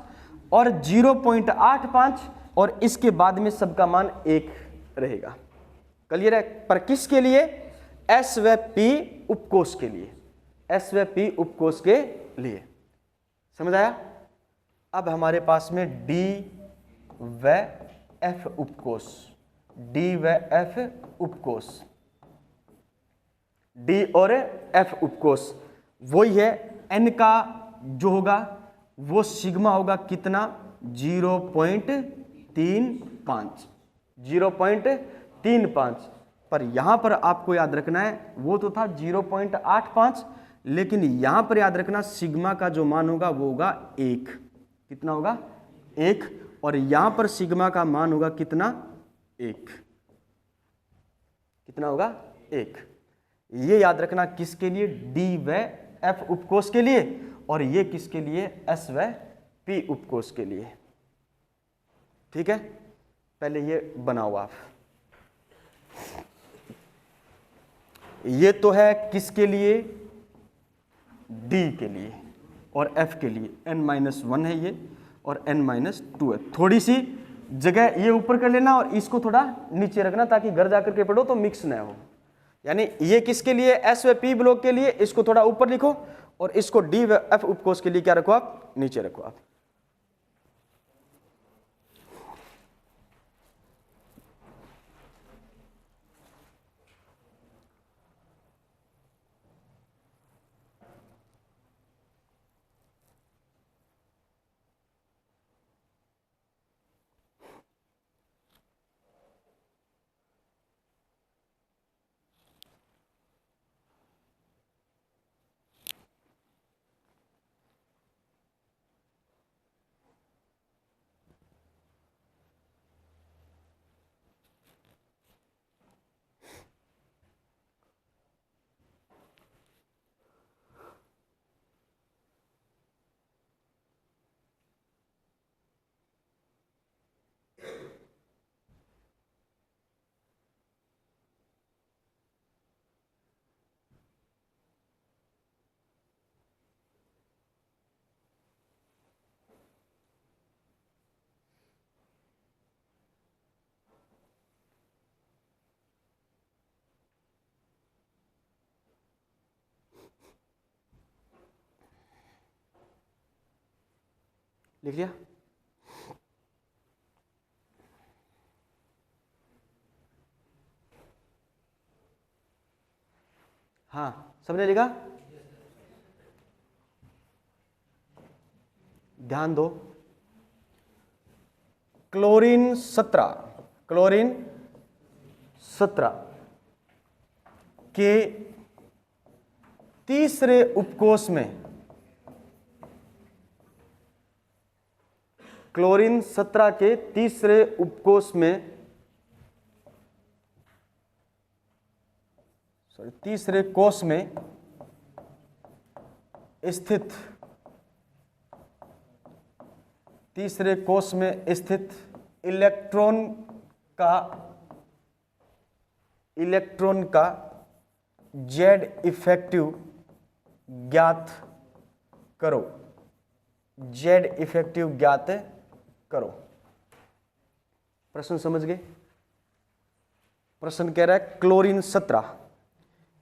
और 0.85 और इसके बाद में सबका मान एक रहेगा। क्लियर है? पर किसके लिए? एस व पी उपकोष के लिए। एस व पी उपकोष के लिए। समझ आया? अब हमारे पास में डी व एफ उपकोष, डी व एफ उपकोष, डी और एफ उपकोष वही है। एन का जो होगा वो सिग्मा होगा कितना? 0.35, 0.35। पर यहां पर आपको याद रखना है, वो तो था 0.85, लेकिन यहां पर याद रखना सिग्मा का जो मान होगा वो होगा एक। कितना होगा? एक। और यहां पर सिग्मा का मान होगा कितना? एक। कितना होगा? एक। ये याद रखना किसके लिए? डी व एफ उपकोष के लिए। और ये किसके लिए? एस व पी उपकोष के लिए। ठीक है? पहले ये बनाओ आप। ये तो है किसके लिए? डी के लिए और एफ के लिए। n-1 है ये और n-2 है। थोड़ी सी जगह ये ऊपर कर लेना और इसको थोड़ा नीचे रखना ताकि घर जाकर के पढ़ो तो मिक्स ना हो। यानी ये किसके लिए? एस व पी ब्लॉक के लिए। इसको थोड़ा ऊपर लिखो और इसको डी व एफ उपकोष के लिए क्या रखो आप? नीचे रखो आप। लिख लिया? हाँ, सबने लिखा? ध्यान दो। क्लोरीन 17, क्लोरीन 17 के तीसरे उपकोष में, क्लोरीन 17 के तीसरे उपकोष में, तीसरे कोष में स्थित, तीसरे कोष में स्थित इलेक्ट्रॉन का जेड इफेक्टिव ज्ञात करो। जेड इफेक्टिव ज्ञात करो। प्रश्न समझ गए? प्रश्न कह रहा है क्लोरीन 17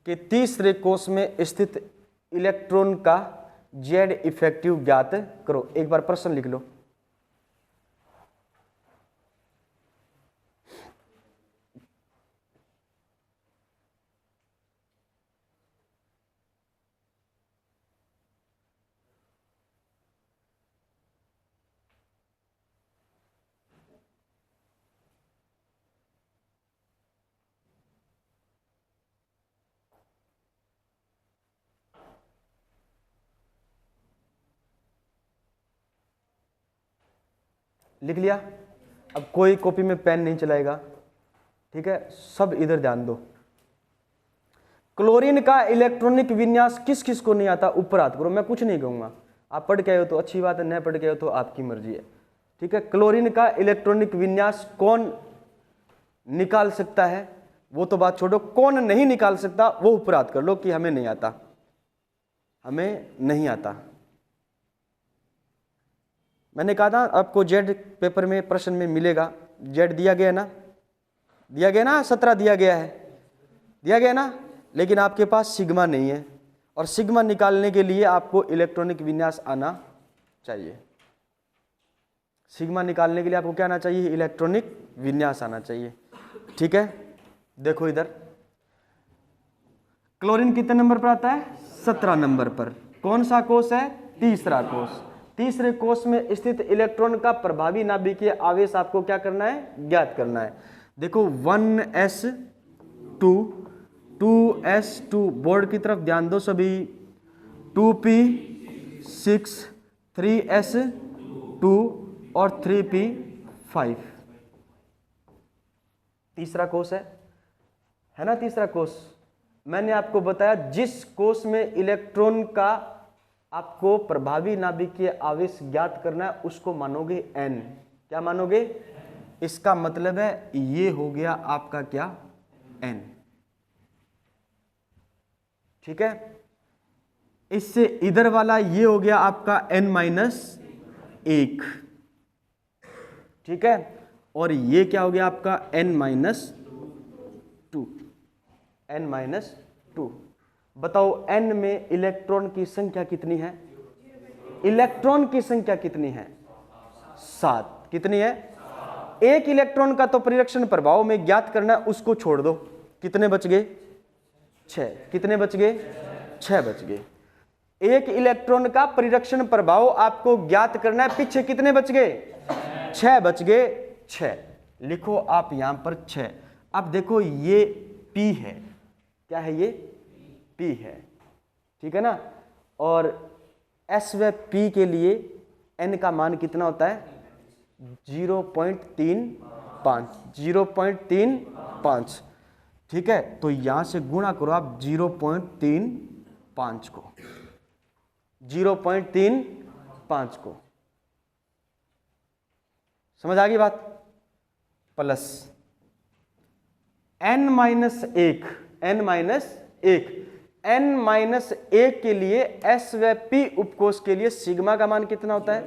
के तीसरे कोष में स्थित इलेक्ट्रॉन का जेड इफेक्टिव ज्ञात करो। एक बार प्रश्न लिख लो। लिख लिया। अब कोई कॉपी में पेन नहीं चलाएगा, ठीक है, सब इधर ध्यान दो। क्लोरीन का इलेक्ट्रॉनिक विन्यास किस किस को नहीं आता, ऊपर हाथ करो, मैं कुछ नहीं कहूंगा, आप पढ़ के आए हो तो अच्छी बात है, नहीं पढ़ के आए हो तो आपकी मर्जी है, ठीक है। क्लोरीन का इलेक्ट्रॉनिक विन्यास कौन निकाल सकता है, वो तो बात छोड़ो, कौन नहीं निकाल सकता वो ऊपर हाथ कर लो कि हमें नहीं आता, हमें नहीं आता। मैंने कहा था आपको जेड पेपर में प्रश्न में मिलेगा, जेड दिया गया ना, दिया गया ना, 17 दिया गया है, दिया गया ना, लेकिन आपके पास सिग्मा नहीं है, और सिग्मा निकालने के लिए आपको इलेक्ट्रॉनिक विन्यास आना चाहिए। सिग्मा निकालने के लिए आपको क्या आना चाहिए, इलेक्ट्रॉनिक विन्यास आना चाहिए, ठीक है। देखो इधर क्लोरीन कितने नंबर पर आता है, 17 नंबर पर। कौन सा कोष है, तीसरा कोष। तीसरे कोष में स्थित इलेक्ट्रॉन का प्रभावी नाभिकीय आवेश आपको क्या करना है, ज्ञात करना है। देखो 1s2 2s2, बोर्ड की तरफ ध्यान दो सभी, 2p6 3s2 और 3p5, तीसरा कोष है ना, तीसरा कोष। मैंने आपको बताया जिस कोष में इलेक्ट्रॉन का आपको प्रभावी नाभिकीय आवेश ज्ञात करना है उसको मानोगे n। क्या मानोगे, इसका मतलब है ये हो गया आपका क्या, n, ठीक है। इससे इधर वाला ये हो गया आपका n-1, ठीक है, और ये क्या हो गया आपका n-2, n-2। बताओ n में इलेक्ट्रॉन की संख्या कितनी है, इलेक्ट्रॉन की संख्या कितनी है, 7। कितनी है, एक इलेक्ट्रॉन का तो परिरक्षण प्रभाव में ज्ञात करना है, उसको छोड़ दो, कितने बच गए, 6। कितने बच गए, 6 बच गए। एक इलेक्ट्रॉन का परिरक्षण प्रभाव आपको ज्ञात करना है, पीछे कितने बच गए, 6 बच गए, 6 लिखो आप यहां पर 6। अब देखो ये P है, क्या है ये, P है, ठीक है ना, और S व P के लिए N का मान कितना होता है, 0.35, 0.35, ठीक है। तो यहां से गुणा करो आप 0.35 को, 0.35 को, समझ आ गई बात, प्लस n-1, n-1 के लिए S व P उपकोष के लिए सिग्मा का मान कितना होता है,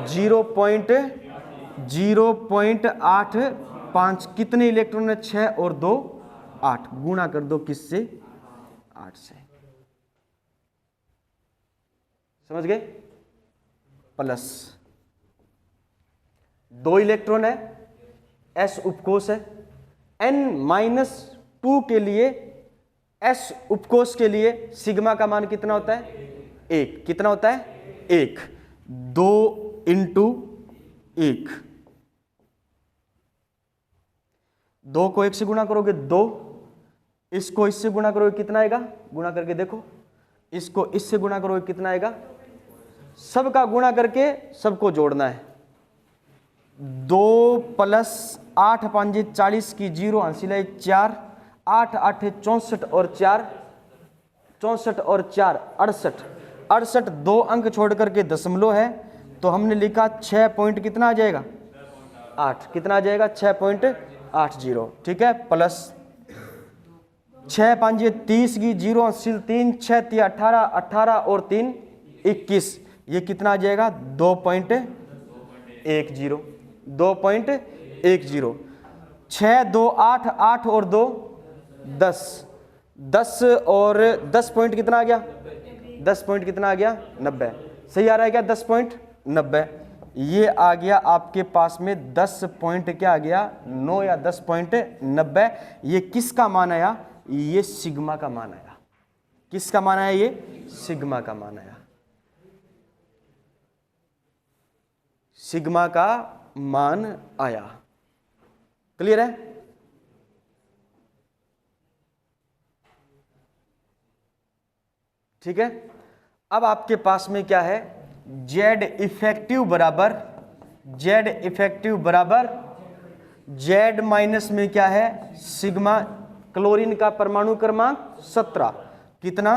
0.085। कितने इलेक्ट्रॉन है, 6 और 2 8, गुणा कर दो किससे, 8 से, समझ गए, प्लस 2 इलेक्ट्रॉन है, S उपकोष है, n-2 के लिए S उपकोष के लिए सिग्मा का मान कितना होता है, 1। कितना होता है, 1, 2 × 1, 2 को 1 से गुणा करोगे 2, इसको इससे गुणा करोगे कितना आएगा, गुणा करके देखो, इसको इससे गुणा करोगे कितना आएगा, सबका गुणा करके सबको जोड़ना है। 2 + 8 × 5 = 40 की 0 हासिल है 4, 8 8 64 और 4 64 और 4 68, 68 2 अंक छोड़ करके दशमलव है, तो हमने लिखा 6 पॉइंट कितना आ जाएगा, 8। कितना आ जाएगा, 6.80, ठीक है, प्लस 6 × 5 = 30 की 0 हासिल 3, 6 × 3 = 18, 18 और 3 21, ये कितना आ जाएगा, 2.10, 2.10, 6 2 8, 8 और 2 10, 10 और 10 पॉइंट कितना आ गया, 10 पॉइंट कितना आ गया, 90। सही आ रहा है क्या, 10.90, ये आ गया आपके पास में 10 पॉइंट क्या आ गया, 9 या 10.90। ये किसका मान आया, ये सिग्मा का मान आया। किसका मान आया, ये सिग्मा का मान आया, सिग्मा का मान आया। क्लियर है, ठीक है। अब आपके पास में क्या है, जेड इफेक्टिव बराबर जेड इफेक्टिव बराबर जेड माइनस में क्या है सिग्मा, क्लोरीन का परमाणु क्रमांक 17, कितना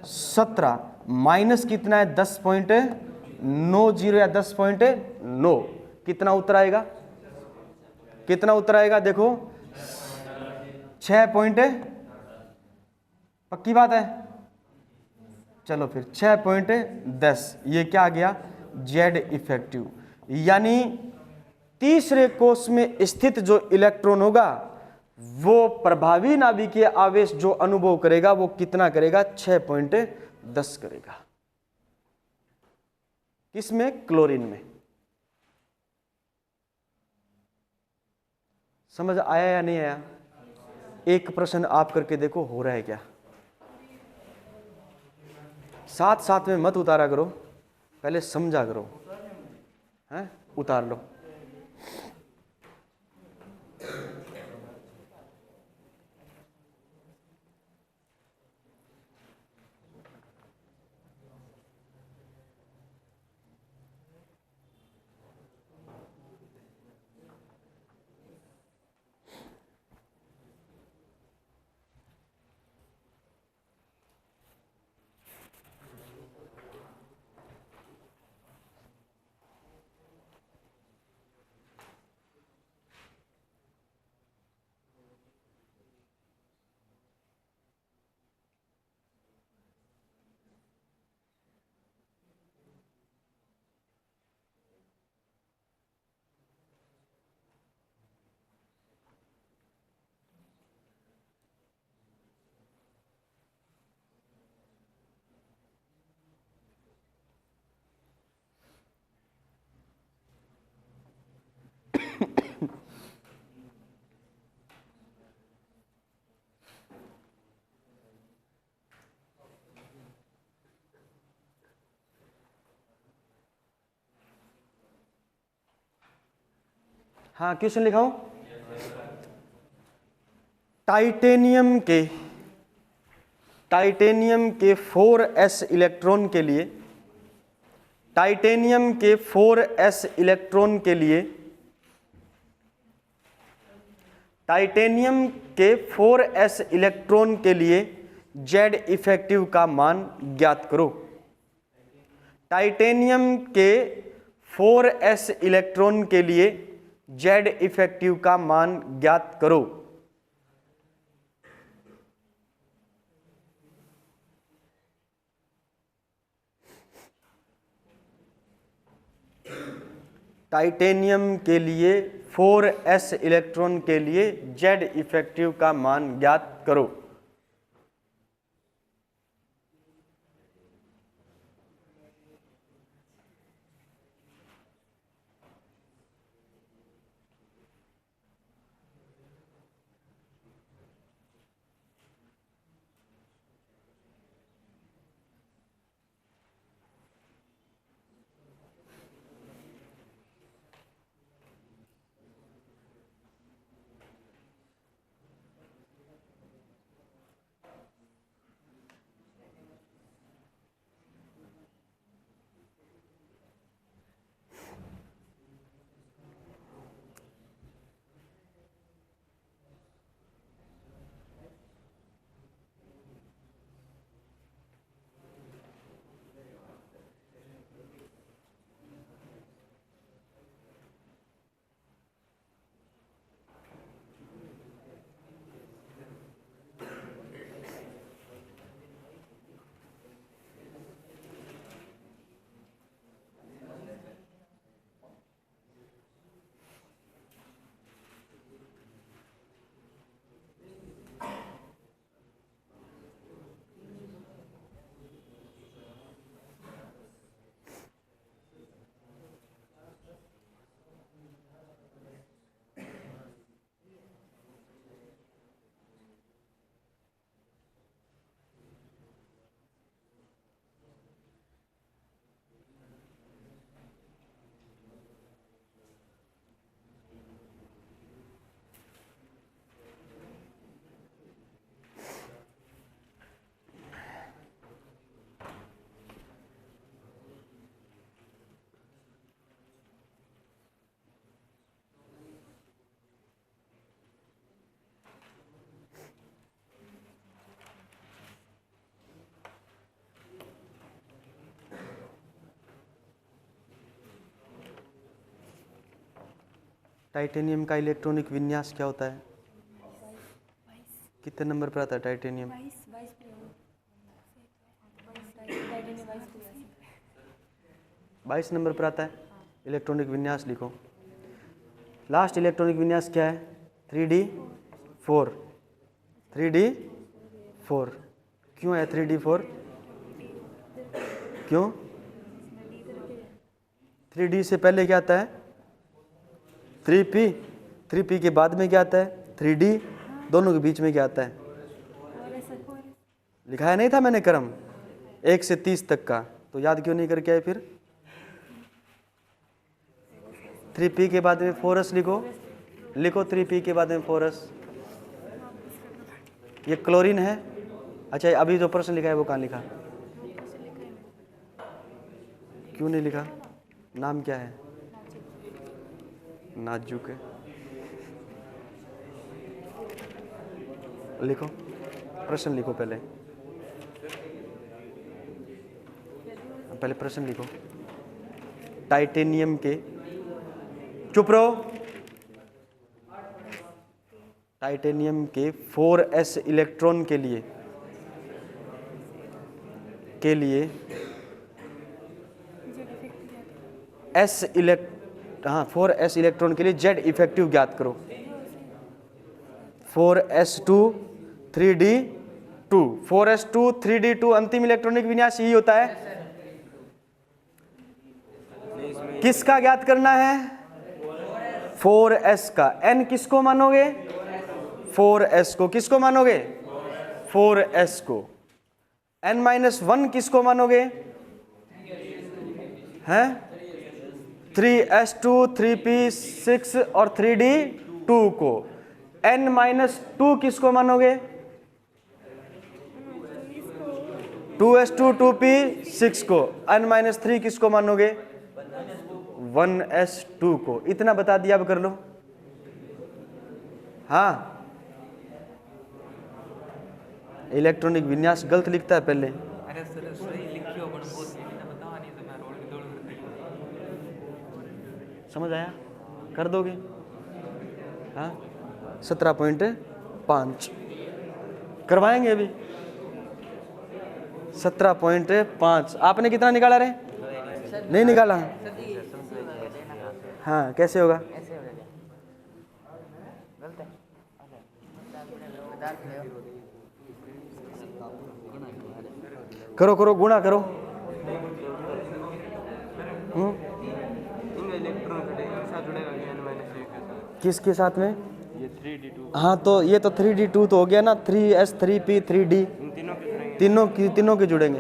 17 माइनस कितना है 10.90 या 10.9, कितना उत्तर आएगा, कितना उत्तर आएगा देखो 6 पॉइंट, पक्की बात है, चलो फिर 6.10, ये क्या आ गया जेड इफेक्टिव। यानी तीसरे कोष में स्थित जो इलेक्ट्रॉन होगा वो प्रभावी नाभिकीय आवेश जो अनुभव करेगा वो कितना करेगा 6.10 करेगा, किसमें क्लोरीन में। समझ आया या नहीं आया? एक प्रश्न आप करके देखो हो रहा है क्या, साथ साथ में मत उतारा करो, पहले समझा करो, हैं उतार लो। हाँ क्वेश्चन लिखा हूं, टाइटेनियम के 4s इलेक्ट्रॉन के लिए, टाइटेनियम के 4s इलेक्ट्रॉन के लिए, टाइटेनियम के 4s इलेक्ट्रॉन के लिए जेड इफेक्टिव का मान ज्ञात करो। टाइटेनियम के 4s इलेक्ट्रॉन के लिए जेड इफेक्टिव का मान ज्ञात करो। टाइटेनियम के लिए 4s इलेक्ट्रॉन के लिए जेड इफेक्टिव का मान ज्ञात करो। टाइटेनियम का इलेक्ट्रॉनिक विन्यास क्या होता है? कितने नंबर पर आता है टाइटेनियम? 22 नंबर पर आता है। इलेक्ट्रॉनिक विन्यास लिखो। लास्ट इलेक्ट्रॉनिक विन्यास क्या है? 3d4। 3d4 क्यों है 3d4? क्यों? 3d से पहले क्या आता है? 3p। 3p के बाद में क्या आता है? 3d। दोनों के बीच में क्या आता है? लिखाया नहीं था मैंने क्रम 1 से 30 तक का, तो याद क्यों नहीं करके आए फिर? 3p के बाद में 4s लिखो। लिखो 3p के बाद में 4s। ये क्लोरीन है। अच्छा, अभी जो प्रश्न लिखा है वो कहाँ लिखा? क्यों नहीं लिखा? नाम क्या है? नाजुक है। लिखो, प्रश्न लिखो। पहले प्रश्न लिखो। टाइटेनियम के, चुप रहो, टाइटेनियम के 4s इलेक्ट्रॉन के लिए हाँ 4s इलेक्ट्रॉन के लिए Z इफेक्टिव ज्ञात करो। 4s2 3d2 4s2 3d2 अंतिम इलेक्ट्रॉनिक विन्यास यही होता है। किसका ज्ञात करना है? 4s का। n किसको मानोगे? 4s को। किसको मानोगे? 4s को। n-1 किसको मानोगे? हैं? 3s2 3p6 और 3d2 को। n-2 किसको मानोगे? 2s2 2p6 को। n-3 किसको मानोगे? 1s2 को। इतना बता दिया, अब कर लो। हाँ, इलेक्ट्रॉनिक विन्यास गलत लिखता है पहले। अरे सर सही लिखियो पण वो सीधा बतावा नहीं तो मैं रोड के दौड़ समझ आया? कर दोगे? हाँ 17.5 करवाएंगे अभी। 17.5 आपने कितना निकाला रे? नहीं निकाला? हाँ कैसे होगा? करो करो, गुणा करो। किसके साथ में? ये 3d2। हाँ तो ये तो 3d2 तो हो गया ना। 3s 3p 3d तीनों के जुड़ेंगे।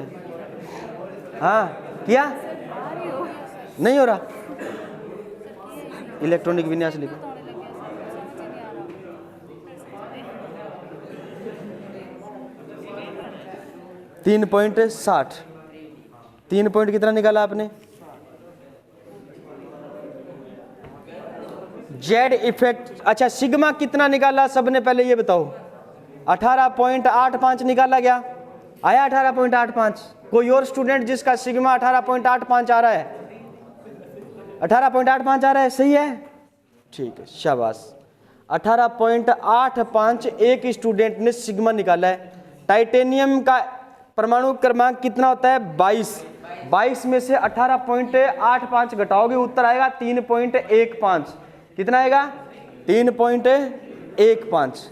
हाँ किया? नहीं हो रहा? इलेक्ट्रॉनिक विन्यास लिखो। तीन पॉइंट 60। 3 पॉइंट कितना निकाला आपने? Z effect. अच्छा सिग्मा कितना निकाला सबने पहले ये बताओ? 18.85 निकाला गया। आया 18.85? कोई और स्टूडेंट जिसका सिग्मा 18.85 आ रहा है? 18.85 आ रहा है, सही है, ठीक है, शाबाश। 18.85 एक स्टूडेंट ने सिग्मा निकाला है। टाइटेनियम का परमाणु क्रमांक कितना होता है? 22। 22 में से 18.85 घटाओगे, उत्तर आएगा 3.15। कितना आएगा? 3.15।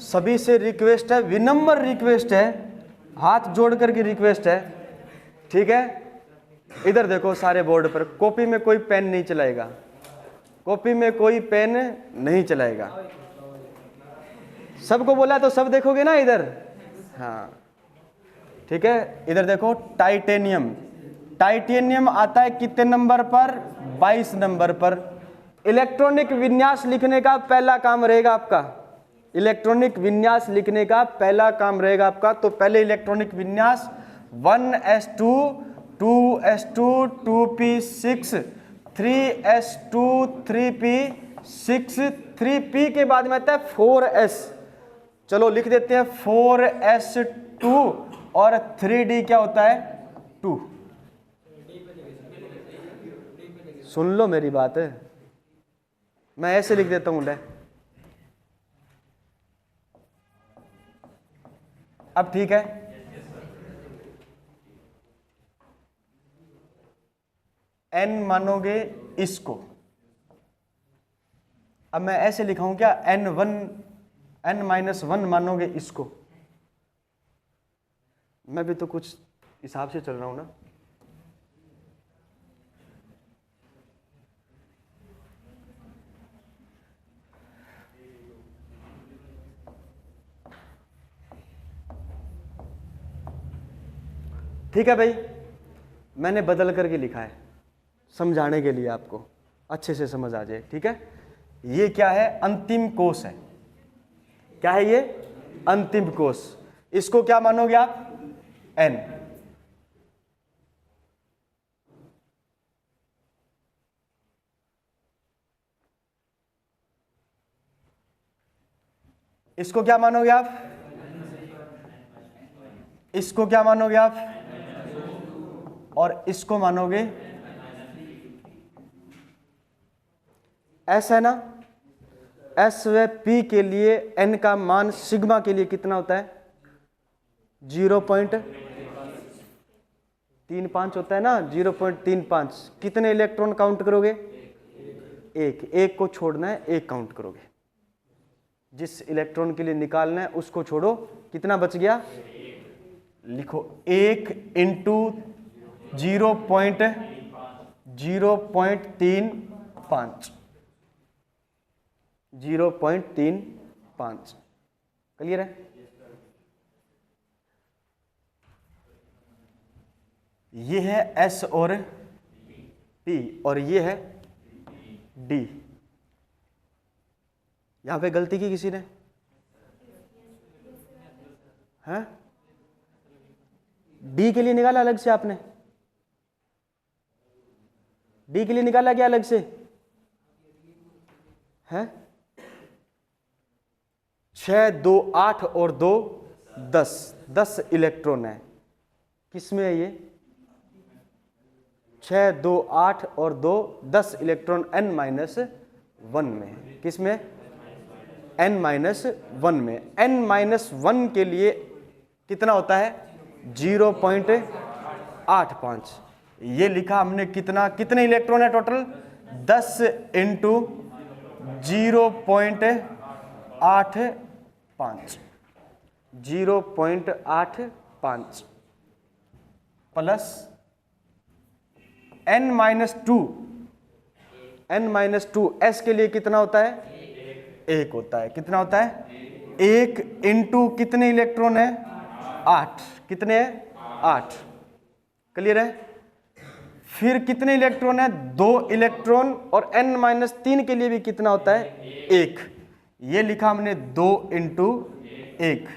सभी से रिक्वेस्ट है, विनम्र रिक्वेस्ट है, हाथ जोड़ करके रिक्वेस्ट है, ठीक है? इधर देखो सारे बोर्ड पर, कॉपी में कोई पेन नहीं चलाएगा, कॉपी में कोई पेन नहीं चलाएगा। सबको बोला तो सब देखोगे ना इधर? हाँ ठीक है, इधर देखो। टाइटेनियम, टाइटेनियम आता है कितने नंबर पर? 22 नंबर पर। इलेक्ट्रॉनिक विन्यास लिखने का पहला काम रहेगा आपका, इलेक्ट्रॉनिक विन्यास लिखने का पहला काम रहेगा आपका। तो पहले इलेक्ट्रॉनिक विन्यास 1s2 2s2 2p6 3s2 3p6 3p के बाद में आता है 4s। चलो लिख देते हैं 4s2 और 3d क्या होता है? 2। सुन लो मेरी बात, मैं ऐसे लिख देता हूं। अब ठीक है, n मानोगे इसको। अब मैं ऐसे लिखा हूं क्या, n-1 मानोगे इसको। मैं भी तो कुछ हिसाब से चल रहा हूं ना। ठीक है भाई, मैंने बदल करके लिखा है समझाने के लिए, आपको अच्छे से समझ आ जाए। ठीक है, ये क्या है, अंतिम कोष है। क्या है ये, अंतिम कोष। इसको क्या मानोगे आप, n। इसको क्या मानोगे आप, इसको क्या मानोगे आप, और इसको मानोगे s है ना। s व p के लिए n का मान सिग्मा के लिए कितना होता है, 0.35 होता है ना, 0.35। कितने इलेक्ट्रॉन काउंट करोगे, एक को छोड़ना है, एक काउंट करोगे। जिस इलेक्ट्रॉन के लिए निकालना है उसको छोड़ो, कितना बच गया, लिखो 1 इंटू 0.35, 0.35। क्लियर है। ये है S और P और ये है D। यहां पे गलती की किसी ने, हैं? D के लिए निकाला अलग से आपने, D के लिए निकाला क्या अलग से, है? 6, 2, 8 और 2, 10 इलेक्ट्रॉन है। किसमें है ये, 6, 2, 8 और 2, 10 इलेक्ट्रॉन n-1 में है। किसमें, n-1 में। n-1 के लिए कितना होता है, 0.85। ये लिखा हमने कितना, कितने इलेक्ट्रॉन है total, 10 into 0.85, 0.85 plus n-2, n-2 s के लिए कितना होता है, 1 होता है। कितना होता है, 1 इंटू कितने इलेक्ट्रॉन है, 8। कितने हैं, 8। क्लियर है। फिर कितने इलेक्ट्रॉन है, 2 इलेक्ट्रॉन, और n-3 के लिए भी कितना होता है, 1। ये लिखा हमने 2 इंटू 1।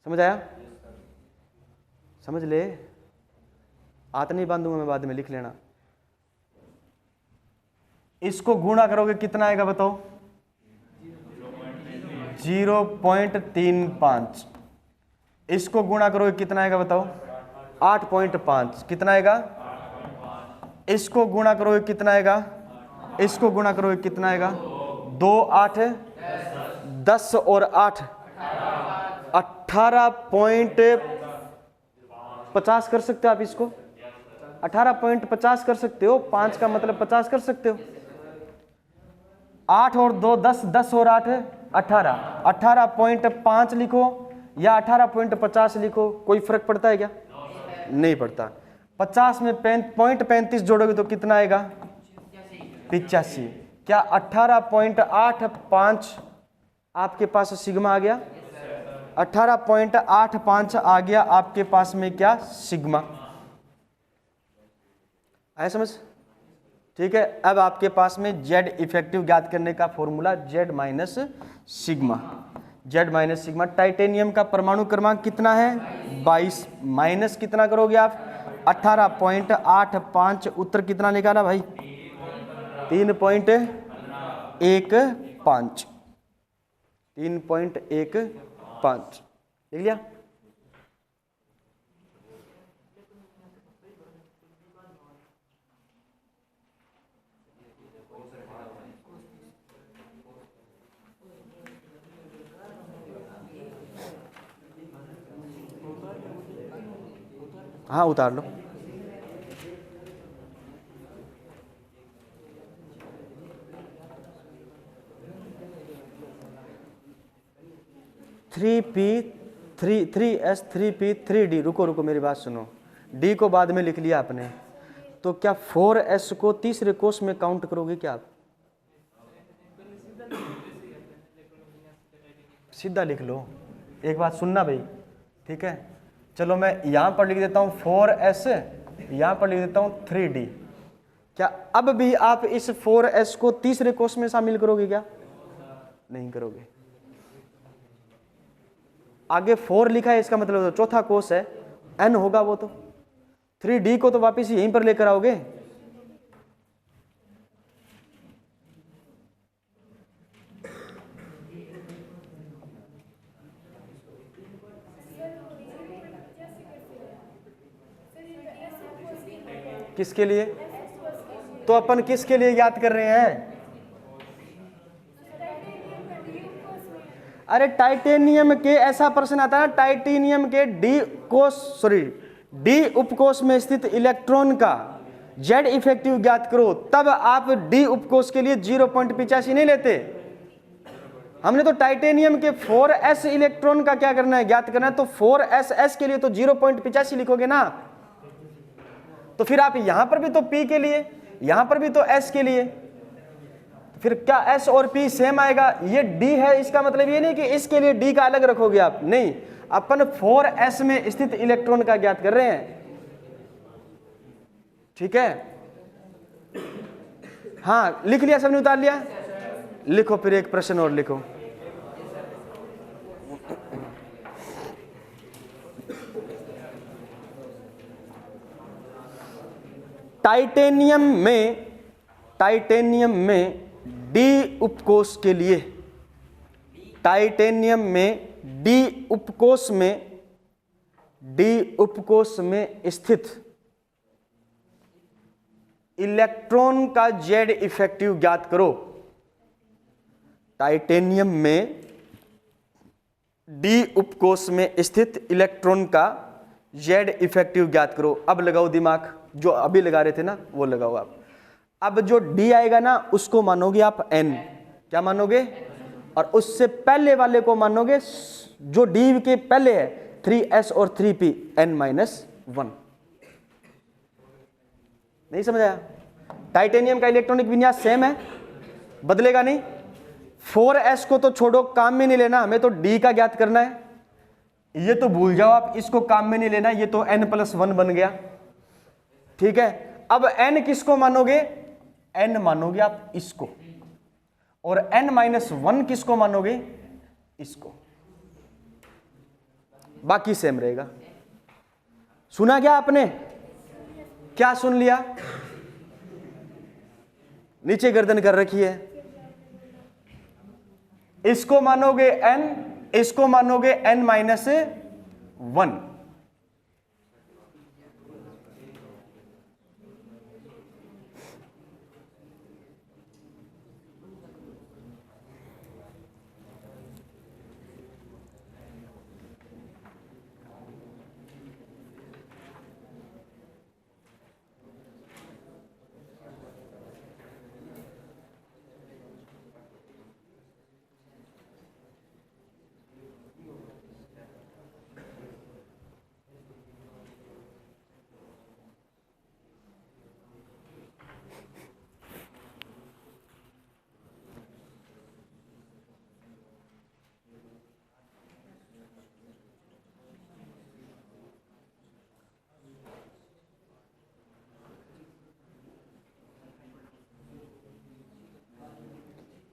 समझ आया, समझ ले, हाथ नहीं बांधूंगा मैं, बाद में लिख लेना। इसको गुणा करोगे कितना आएगा बताओ, 0.35। इसको गुणा करोगे कितना आएगा बताओ, 8.5। कितना आएगा, इसको गुणा करोगे कितना आएगा, इसको गुणा करोगे कितना आएगा, 2, 8, 10 और 8, 18.50 कर सकते हो आप। इसको 18.50 कर सकते हो, 5 का मतलब 50 कर सकते हो। 8 और 2 10, 10 और 8 18, 18.5 लिखो या 18.50 लिखो, कोई फर्क पड़ता है क्या, नहीं पड़ता। 50 में 0.35 जोड़ोगे तो कितना आएगा, 85। क्या 18.85 आपके पास सिग्मा आ गया, 18.85 आ गया आपके पास में क्या, सिग्मा। आया समझ, ठीक है। अब आपके पास में जेड इफेक्टिव ज्ञात करने का formula Z minus sigma, Z minus sigma. Titanium का परमाणु क्रमांक कितना है, 22। माइनस कितना करोगे आप, 18.85। उत्तर कितना निकाला भाई, 3.15, 3.15। लिख लिया। हाँ उतार लो। Three P three S 3p 3d। रुको रुको मेरी बात सुनो, d को बाद में लिख लिया आपने, तो क्या 4s को तीसरे कोष में काउंट करोगे क्या आप? सीधा लिख लो, एक बात सुनना भाई, ठीक है। चलो मैं यहाँ पर लिख देता हूँ 4s, यहाँ पर लिख देता हूँ 3d। क्या अब भी आप इस 4s को तीसरे कोष में शामिल करोगे क्या? नहीं करोगे। आगे 4 लिखा है, इसका मतलब तो चौथा कोष है, n होगा वो तो। 3d को तो वापिस यहीं पर लेकर आओगे। किसके लिए? तो अपन किसके लिए याद कर रहे हैं? अरे टाइटेनियम के, ऐसा प्रश्न आता है ना, टाइटेनियम के डी उपकोष में स्थित इलेक्ट्रॉन का जेड इफेक्टिव ज्ञात करो, तब आप डी उपकोष के लिए 0.85 नहीं लेते। हमने तो टाइटेनियम के 4s इलेक्ट्रॉन का क्या करना है, ज्ञात करना है, तो 4ss के लिए तो 0.85 लिखोगे ना। तो फिर आप यहां पर भी तो p के लिए, यहां पर भी तो s के लिए, फिर क्या s और p सेम आएगा? ये d है, इसका मतलब ये नहीं कि इसके लिए d का अलग रखोगे आप, नहीं, अपन 4s में स्थित इलेक्ट्रॉन का ज्ञात कर रहे हैं, ठीक है। हाँ लिख लिया, सबने उतार लिया? लिखो फिर एक प्रश्न और लिखो। टाइटेनियम में डी उपकोष के लिए, टाइटेनियम में डी उपकोष में स्थित इलेक्ट्रॉन का जेड इफेक्टिव ज्ञात करो। टाइटेनियम में डी उपकोष में स्थित इलेक्ट्रॉन का जेड इफेक्टिव ज्ञात करो। अब लगाओ दिमाग, जो अभी लगा रहे थे ना वो लगाओ आप। अब जो D आएगा ना उसको मानोगे आप N, क्या मानोगे? और उससे पहले वाले को मानोगे जो D के पहले है 3s और 3p n-1। नहीं समझ आया? टाइटेनियम का इलेक्ट्रॉनिक विन्यास सेम है, बदलेगा नहीं। 4s को तो छोड़ो, काम में नहीं लेना, हमें तो D का ज्ञात करना है। ये तो भूल जाओ आप, इसको काम में नहीं लेना, ये तो n+1 बन गया, ठीक है। अब n किसको मानोगे? n मानोगे आप इसको, और n-1 किसको मानोगे? इसको। बाकी सेम रहेगा। सुना क्या आपने? क्या सुन लिया? नीचे गर्दन कर रखी है। इसको मानोगे n, इसको मानोगे n-1।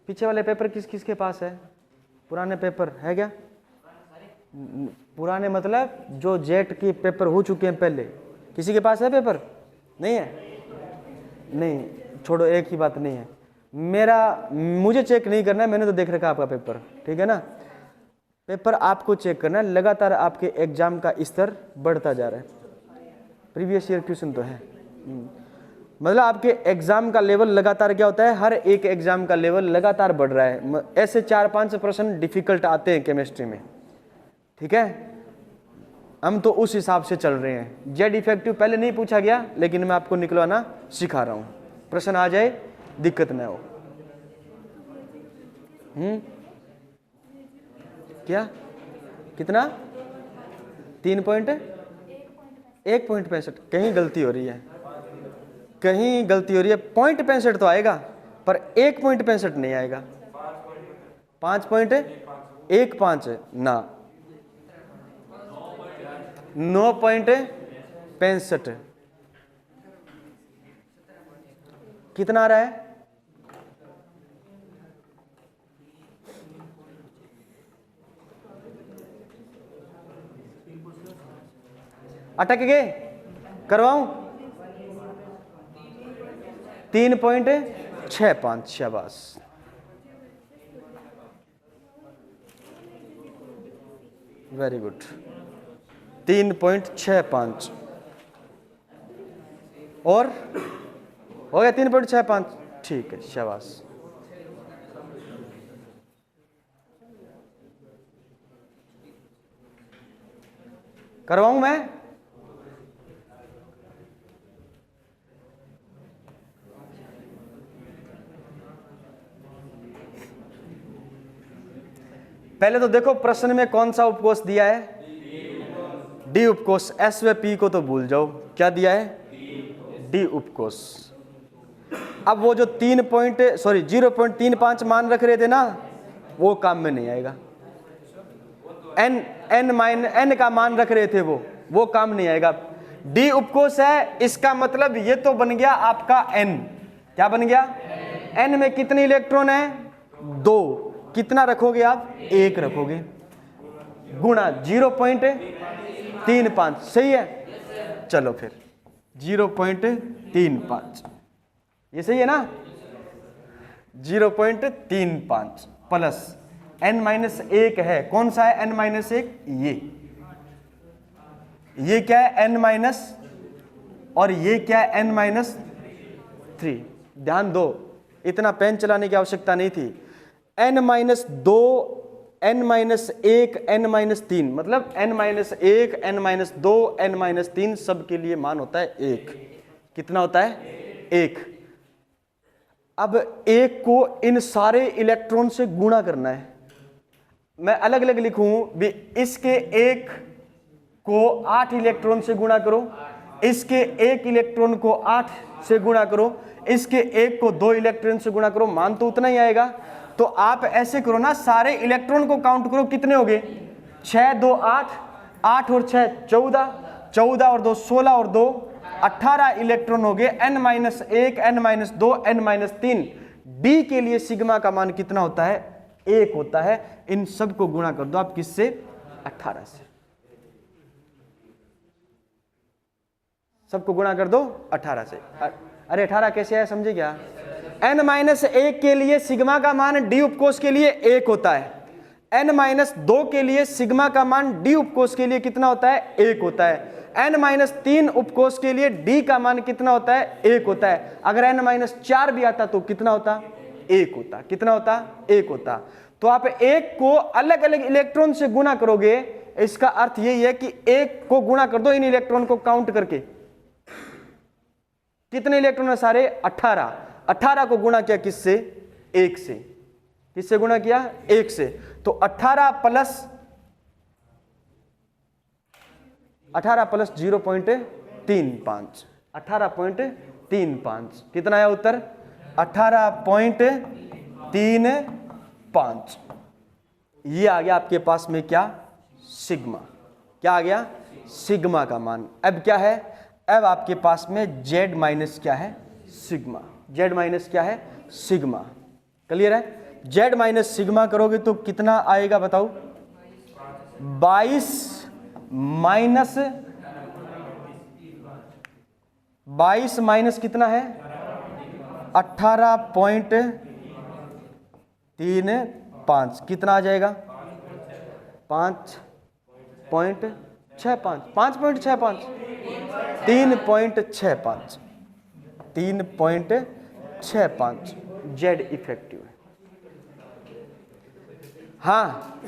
पीछे वाले पेपर किस किस के पास है? पुराने पेपर है क्या? पुराने मतलब जो जेट के पेपर हो चुके हैं पहले, किसी के पास है पेपर? नहीं है? नहीं, छोड़ो, एक ही बात नहीं है। मुझे चेक नहीं करना है, मैंने तो देख रखा आपका पेपर, ठीक है ना। पेपर आपको चेक करना है, लगातार आपके एग्जाम का स्तर बढ़ता जा रहा है। प्रीवियस ईयर क्वेश्चन तो है, मतलब आपके एग्जाम का लेवल लगातार क्या होता है, हर एक एग्जाम का लेवल लगातार बढ़ रहा है। ऐसे 4-5 प्रश्न डिफिकल्ट आते हैं केमिस्ट्री में, ठीक है। हम तो उस हिसाब से चल रहे हैं। जेड इफेक्टिव पहले नहीं पूछा गया, लेकिन मैं आपको निकलवाना सिखा रहा हूं, प्रश्न आ जाए दिक्कत ना हो। क्या कितना 3.1.65, कहीं गलती हो रही है, कहीं गलती हो रही है। 0.65 तो आएगा पर 1.65 नहीं आएगा। 5.15 ना, 9.65 कितना आ रहा है? अटक गए, करवाऊं? 3.65, शाबाश। वेरी गुड, 3.65 और हो गया 3.65, ठीक है, शाबाश। करवाऊं मैं? पहले तो देखो प्रश्न में कौन सा उपकोष दिया है? डी उपकोष। एस व पी को तो भूल जाओ, क्या दिया है? डी उपकोष। अब वो जो 0.35 मान रख रहे थे ना, वो काम में नहीं आएगा। n का मान रख रहे थे, वो काम नहीं आएगा। डी उपकोष है, इसका मतलब ये तो बन गया आपका n। क्या बन गया? n में कितने इलेक्ट्रॉन है? 2। कितना रखोगे आप? 1 रखोगे, गुणा 0.35, सही है? चलो फिर 0.35, ये सही है ना? 0.35 प्लस n-1 है। कौन सा है n-1? ये क्या है? n- और ये क्या है? n-3। ध्यान दो, इतना पेन चलाने की आवश्यकता नहीं थी। n-2, n-1, n-3, मतलब n-1, n-2, n-3 सब के लिए मान होता है 1। कितना होता है? 1। अब 1 को इन सारे इलेक्ट्रॉन से गुणा करना है। मैं अलग अलग लिखूं भी, इसके 1 को 8 इलेक्ट्रॉन से गुणा करो, इसके 1 इलेक्ट्रॉन को 8 से गुणा करो, इसके 1 को 2 इलेक्ट्रॉन से गुणा करो, मान तो उतना ही आएगा। तो आप ऐसे करो ना, सारे इलेक्ट्रॉन को काउंट करो, कितने हो गए? 6 2 8, 8 और 6 14, 14 और 2 16 और 2 18 इलेक्ट्रॉन हो गए। n-1, n-2, n-3। डी के लिए सिग्मा का मान कितना होता है? 1 होता है। इन सब को गुणा कर दो आप किससे? 18 से। सबको गुणा कर दो 18 से। अरे 18 कैसे आया, समझे क्या? n-1 के लिए सिग्मा का मान डी उपकोष के लिए 1 होता है। n-2 के लिए सिग्मा का मान डी उपकोष के लिए कितना होता है? 1 होता है। n-3 उपकोष के लिए डी का मान कितना होता है? 1 होता है। अगर n-4 भी आता तो कितना होता? 1 होता। कितना होता? 1 होता। तो आप 1 को अलग अलग इलेक्ट्रॉन से गुणा करोगे, इसका अर्थ यही है कि 1 को गुणा कर दो इन इलेक्ट्रॉन को काउंट करके। कितने इलेक्ट्रॉन है सारे? 18। 18 को गुणा किया किससे? 1 से। किससे गुणा किया? 1 से। तो 18 प्लस 0.35, 18.35 कितना है उत्तर? 18.35। ये आ गया आपके पास में क्या? सिग्मा। क्या आ गया? सिग्मा का मान। अब क्या है? अब आपके पास में जेड माइनस क्या है? सिग्मा। जेड माइनस क्या है? सिग्मा। क्लियर है? जेड माइनस सिग्मा करोगे तो कितना आएगा बताओ? 22 माइनस कितना है? 18.35 कितना आ जाएगा? 5.65 5.65 3.65 जेड इफेक्टिव है। हाँ,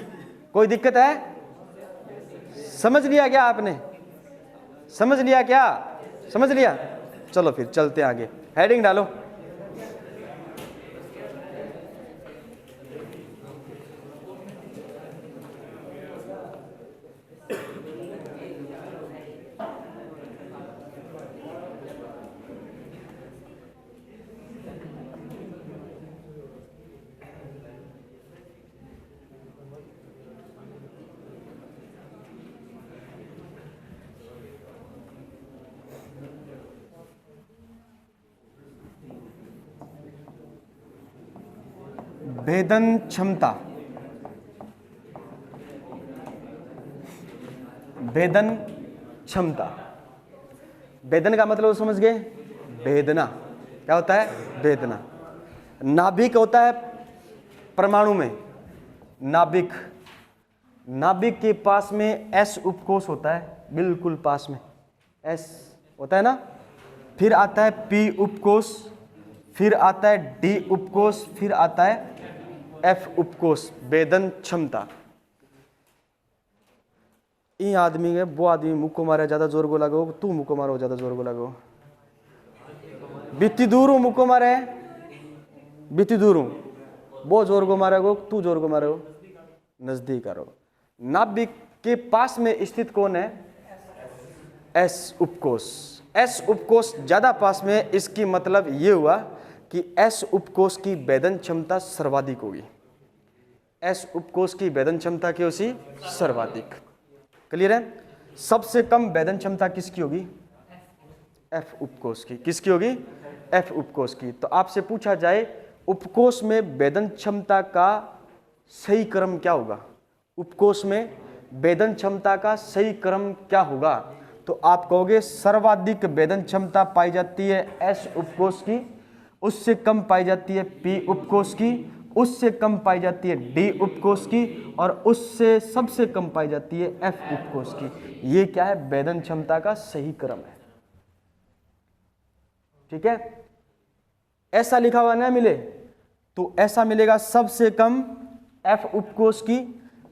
कोई दिक्कत है? समझ लिया क्या आपने? समझ लिया क्या? समझ लिया? चलो फिर चलते हैं आगे, हेडिंग डालो। भेदन क्षमता, भेदन क्षमता। भेदन का मतलब समझ गए? भेदना। क्या होता है? भेदना। नाभिक होता है परमाणु में, नाभिक। नाभिक के पास में एस उपकोष होता है, बिल्कुल पास में एस होता है ना। फिर आता है पी उपकोष, फिर आता है डी उपकोष, फिर आता है एफ उपकोष। भेदन क्षमता। ये आदमी है, वो आदमी मुक्को मारे ज्यादा जोर को लगो, तू मुक्को मारो ज्यादा जोर को लगो। बित्ती दूर हूं मुक्को मारे, बित्ती दूर हूं, वो जोर को मारेगो, तू जोर को मारो, नजदीक आ रहो। नाभिक के पास में स्थित कौन है? एस उपकोष। एस उपकोष ज्यादा पास में, इसकी मतलब ये हुआ कि एस उपकोष की भेदन क्षमता सर्वाधिक होगी। एस उपकोष की भेदन क्षमता क्या होगी? सर्वाधिक। क्लियर है? सबसे कम भेदन क्षमता किसकी होगी? एफ उपकोष की। किसकी होगी? एफ उपकोष की। तो आपसे पूछा जाए उपकोष में भेदन क्षमता का सही क्रम क्या होगा? उपकोष में भेदन क्षमता का सही क्रम क्या होगा? तो आप कहोगे सर्वाधिक भेदन क्षमता पाई जाती है एस उपकोष की, उससे कम पाई जाती है पी उपकोष की, उससे कम पाई जाती है डी उपकोष की, और उससे सबसे कम पाई जाती है एफ उपकोष की। ये क्या है? भेदन क्षमता का सही क्रम है। ठीक है? ऐसा लिखा हुआ ना मिले तो ऐसा मिलेगा सबसे कम एफ उपकोष की,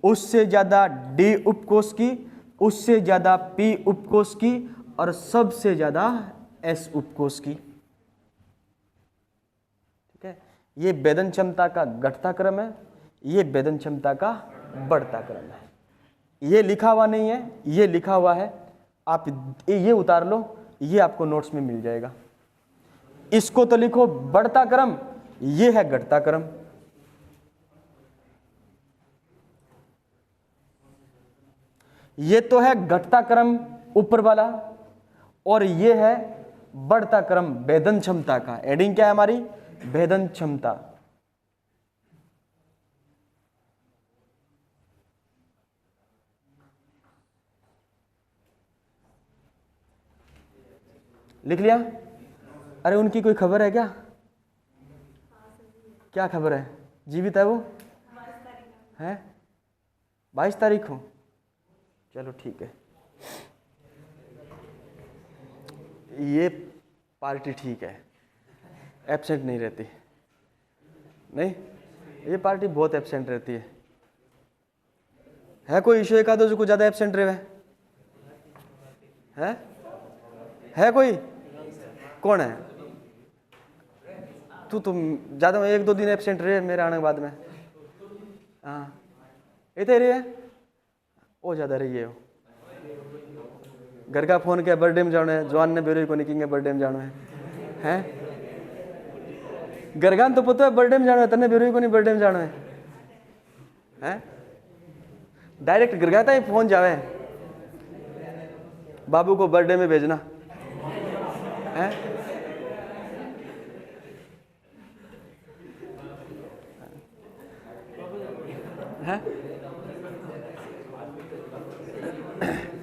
उससे ज्यादा डी उपकोष की, उससे ज्यादा पी उपकोष की, और सबसे ज्यादा एस उपकोष की। ठीक है? ये भेदन क्षमता का घटता क्रम है, ये भेदन क्षमता का बढ़ता क्रम है। ये लिखा हुआ नहीं है, ये लिखा हुआ है। आप ये उतार लो, ये आपको नोट्स में मिल जाएगा। इसको तो लिखो बढ़ता क्रम, ये है घटता क्रम। ये तो है घटता क्रम ऊपर वाला, और ये है बढ़ता क्रम भेदन क्षमता का। एडिंग क्या है हमारी? भेदन क्षमता। लिख लिया? अरे उनकी कोई खबर है क्या? क्या खबर है? जीवित है वो? है 22 तारीख को? चलो ठीक है, ये पार्टी ठीक है, एब्सेंट नहीं रहती। नहीं, ये पार्टी बहुत एब्सेंट रहती है कोई इशू एक आधो जो कुछ ज़्यादा एब्सेंट रहे है कोई? कौन है? तुम ज़्यादा 1-2 दिन एब्सेंट रहे मेरे आने के बाद में। हाँ इतने रही है, वो ज़्यादा रही है। घर का फोन किया बर्थडे में जाना है, जवान ने बेरोई को निकलेंगे बर्थडे में जाना है। घर का तो पता है बर्थडे में जाना है, तन्ने बेरोई को नहीं बर्थडे में जाना है। डायरेक्ट घर का ही फोन जावे, बाबू को बर्थडे में भेजना है।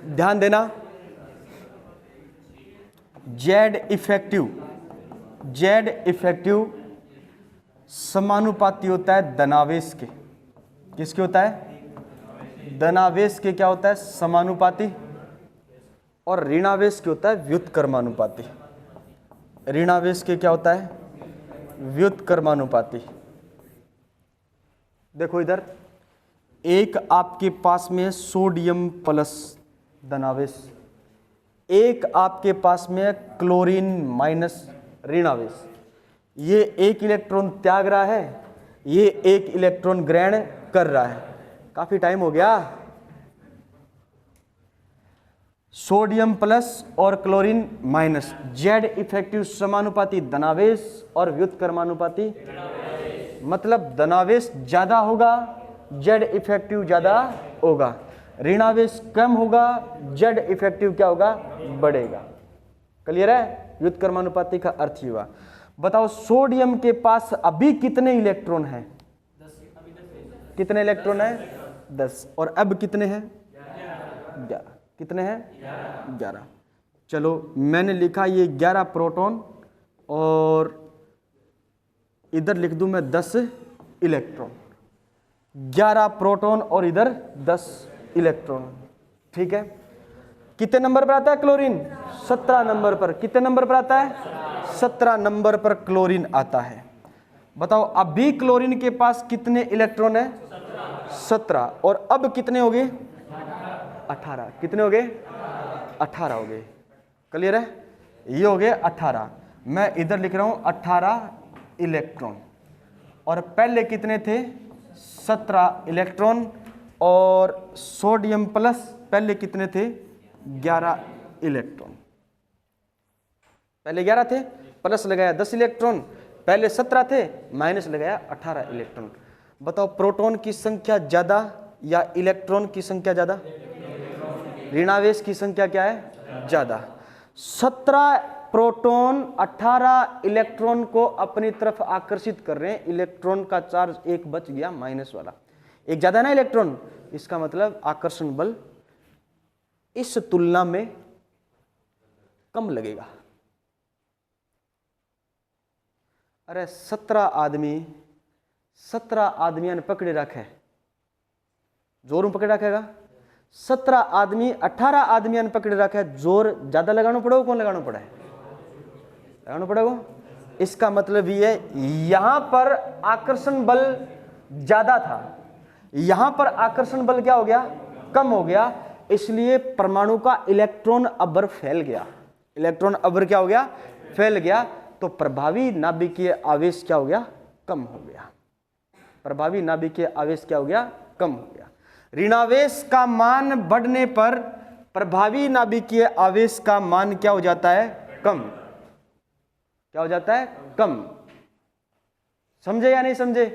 ध्यान देना, जेड इफेक्टिव समानुपाती होता है धनावेश के। किसके होता है? धनावेश के क्या होता है? समानुपाती। और ऋणावेश के होता है व्युत्क्रमानुपाती। ऋणावेश के क्या होता है? व्युत्क्रमानुपाती। देखो इधर, एक आपके पास में सोडियम प्लस धनावेश, एक आपके पास में है क्लोरीन माइनस ऋणावेश। ये एक इलेक्ट्रॉन त्याग रहा है, ये एक इलेक्ट्रॉन ग्रहण कर रहा है। काफी टाइम हो गया। सोडियम प्लस और क्लोरीन माइनस, जेड इफेक्टिव समानुपाती धनावेश और व्युत्क्रमानुपाती, मतलब धनावेश ज्यादा होगा, जेड इफेक्टिव ज्यादा होगा, ऋणावेश कम होगा, जेड इफेक्टिव क्या होगा, बढ़ेगा। क्लियर है? व्युत्क्रमानुपाती का अर्थ ही हुआ। बताओ सोडियम के पास अभी कितने इलेक्ट्रॉन हैं? कितने इलेक्ट्रॉन है? 10। और अब कितने हैं? 11। कितने हैं? 11। चलो मैंने लिखा ये 11 प्रोटॉन और इधर लिख दूं मैं 10 इलेक्ट्रॉन। 11 प्रोटॉन और इधर 10 इलेक्ट्रॉन। ठीक है। कितने नंबर पर आता है क्लोरीन? 17 नंबर पर। कितने नंबर पर आता है? 17 नंबर पर क्लोरीन आता है। बताओ अभी क्लोरीन के पास कितने इलेक्ट्रॉन है? 17। और अब कितने हो गए? 18। कितने हो गए? 18 हो गए। क्लियर है? ये हो गए 18। मैं इधर लिख रहा हूं 18 इलेक्ट्रॉन। और पहले कितने थे? 17 इलेक्ट्रॉन। और सोडियम प्लस पहले कितने थे? 11 इलेक्ट्रॉन। पहले 11 थे, प्लस लगाया 10 इलेक्ट्रॉन, पहले 17 थे, माइनस लगाया 18 इलेक्ट्रॉन। बताओ प्रोटॉन की संख्या ज्यादा या इलेक्ट्रॉन की संख्या ज्यादा? ऋणावेश की संख्या क्या है? ज्यादा। 17 प्रोटॉन 18 इलेक्ट्रॉन को अपनी तरफ आकर्षित कर रहे हैं। इलेक्ट्रॉन का चार्ज एक बच गया, माइनस वाला एक ज्यादा ना इलेक्ट्रॉन, इसका मतलब आकर्षण बल इस तुलना में कम लगेगा। अरे 17 आदमियों ने पकड़े रखे, जोर पकड़े रखेगा। 17 आदमी 18 आदमियों ने पकड़े रखे, जोर ज्यादा लगाना पड़ेगा, कौन लगाना पड़ा है? लगाना पड़ेगा। इसका मतलब ये यहां पर आकर्षण बल ज्यादा था, यहां पर आकर्षण बल क्या हो गया? कम हो गया। इसलिए परमाणु का इलेक्ट्रॉन अब्वर फैल गया। इलेक्ट्रॉन अब्वर क्या हो गया? फैल गया। तो प्रभावी नाभिकीय आवेश क्या हो गया? कम हो गया। प्रभावी नाभिकीय आवेश क्या हो गया? कम हो गया। ऋणावेश का मान बढ़ने पर प्रभावी नाभिकीय आवेश का मान क्या हो जाता है? कम। क्या हो जाता है? कम। समझे या नहीं समझे?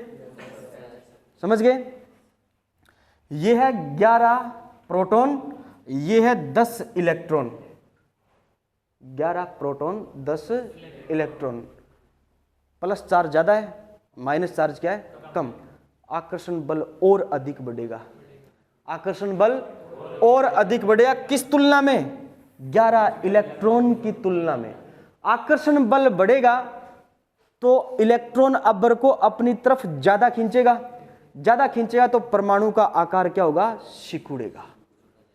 समझ गए? यह है 11 प्रोटॉन, यह है 10 electron. 11 proton 10 electron. Plus charge ज्यादा है, माइनस चार्ज क्या है? कम। आकर्षण बल और अधिक बढ़ेगा। आकर्षण बल और अधिक बढ़ेगा। किस तुलना में? 11 इलेक्ट्रॉन की तुलना में। आकर्षण बल बढ़ेगा तो इलेक्ट्रॉन अब्बर को अपनी तरफ ज्यादा खींचेगा। ज्यादा खींचेगा तो परमाणु का आकार क्या होगा? सिकुड़ेगा।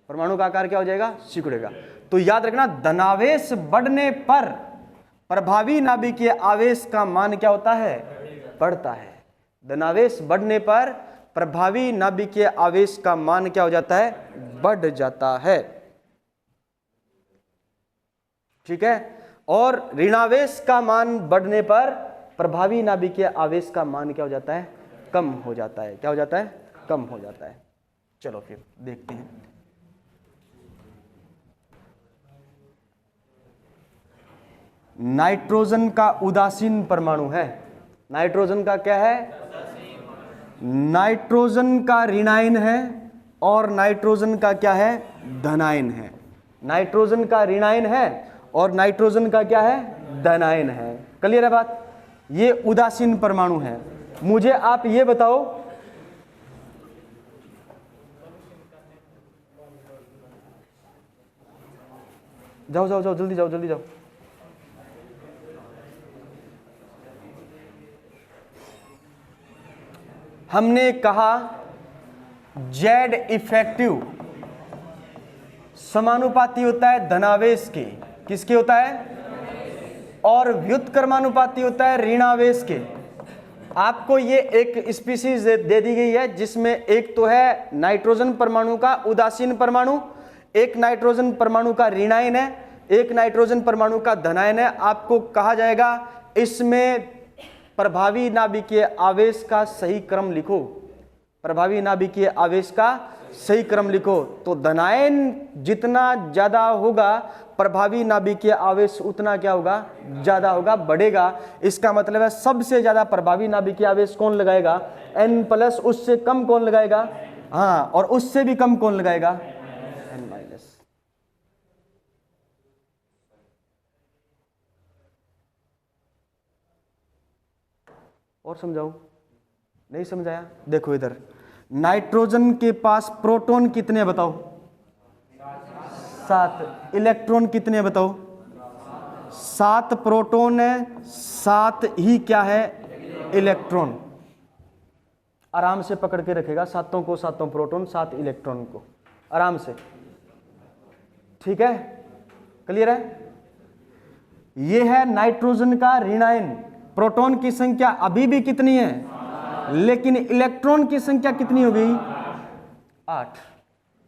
परमाणु का आकार क्या हो जाएगा? सिकुड़ेगा। तो याद रखना, धनावेश बढ़ने पर प्रभावी नाभिकीय आवेश का मान क्या होता है? बढ़ता है। धनावेश बढ़ने पर प्रभावी नाभिकीय आवेश का मान क्या हो जाता है? बढ़ जाता है। ठीक है। और ऋणावेश का मान बढ़ने पर प्रभावी नाभिकीय आवेश का मान क्या हो जाता है? कम हो जाता है। क्या हो जाता है? कम हो जाता है। चलो फिर देखते हैं। नाइट्रोजन का उदासीन परमाणु है। नाइट्रोजन का क्या है? नाइट्रोजन का ऋणायन है और नाइट्रोजन का क्या है? धनायन है। नाइट्रोजन का ऋणायन है और नाइट्रोजन का क्या है? धनायन है। क्लियर है बात? ये उदासीन परमाणु है। मुझे आप ये बताओ, जाओ जाओ जाओ, जल्दी जाओ, जल्दी जाओ। हमने कहा जेड इफेक्टिव समानुपाती होता है धनावेश के। किसके होता है? और व्युत्क्रमानुपाती होता है ऋणावेश के। आपको ये एक स्पीशीज दे दी गई है जिसमें एक तो है नाइट्रोजन परमाणु का उदासीन परमाणु, एक नाइट्रोजन परमाणु का ऋणायन है, एक नाइट्रोजन परमाणु का धनायन है। आपको कहा जाएगा इसमें प्रभावी नाभिकीय आवेश का सही क्रम लिखो, प्रभावी नाभिकीय आवेश का सही क्रम लिखो। तो धनायन जितना ज्यादा होगा प्रभावी नाभिकीय आवेश उतना क्या होगा, ज्यादा होगा, बढ़ेगा। इसका मतलब है सबसे ज्यादा प्रभावी नाभिकीय आवेश कौन लगाएगा, N+, उससे कम कौन लगाएगा, हाँ, और उससे भी कम कौन लगाएगा, N-। और समझाऊं, नहीं समझाया? देखो इधर नाइट्रोजन के पास प्रोटॉन कितने बताओ, 7। इलेक्ट्रॉन कितने बताओ, 7 प्रोटॉन है, 7 ही क्या है, इलेक्ट्रॉन। आराम से पकड़ के रखेगा सातों को, 7 प्रोटॉन 7 इलेक्ट्रॉन को, आराम से, ठीक है, क्लियर है? यह है नाइट्रोजन का ऋणायन। प्रोटॉन की संख्या अभी भी कितनी है, लेकिन इलेक्ट्रॉन की संख्या कितनी हो गई, 8।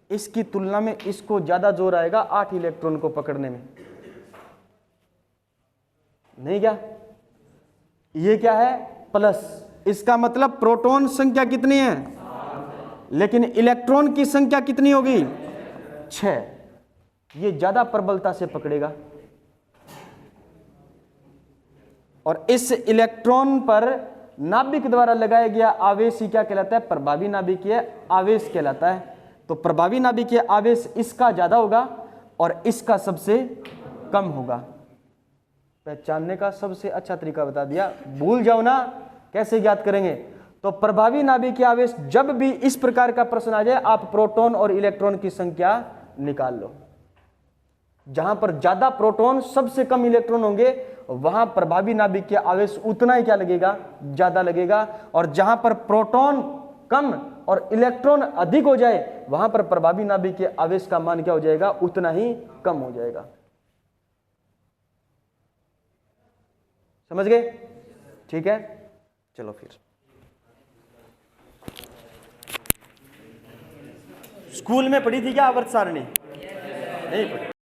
इसकी तुलना में इसको ज्यादा जोर आएगा 8 इलेक्ट्रॉन को पकड़ने में, नहीं क्या? ये क्या है, प्लस। इसका मतलब प्रोटॉन संख्या कितनी है, लेकिन इलेक्ट्रॉन की संख्या कितनी होगी, 6। ये ज्यादा प्रबलता से पकड़ेगा। और इस इलेक्ट्रॉन पर नाभिक द्वारा लगाया गया आवेश ही क्या कहलाता है, प्रभावी नाभिकीय आवेश कहलाता है। तो प्रभावी नाभिकीय आवेश इसका ज्यादा होगा और इसका सबसे कम होगा। पहचानने का सबसे अच्छा तरीका बता दिया, भूल जाओ ना कैसे ज्ञात करेंगे। तो प्रभावी नाभिकीय आवेश, जब भी इस प्रकार का प्रश्न आ जाए आप प्रोटॉन और इलेक्ट्रॉन की संख्या निकाल लो। जहां पर ज्यादा प्रोटॉन सबसे कम इलेक्ट्रॉन होंगे वहां प्रभावी नाभिकीय आवेश उतना ही क्या लगेगा, ज्यादा लगेगा। और जहां पर प्रोटॉन कम और इलेक्ट्रॉन अधिक हो जाए वहां पर प्रभावी नाभिकीय आवेश का मान क्या हो जाएगा, उतना ही कम हो जाएगा। समझ गए? ठीक है, चलो फिर। स्कूल में पढ़ी थी क्या आवर्त सारणी? नहीं पढ़ी।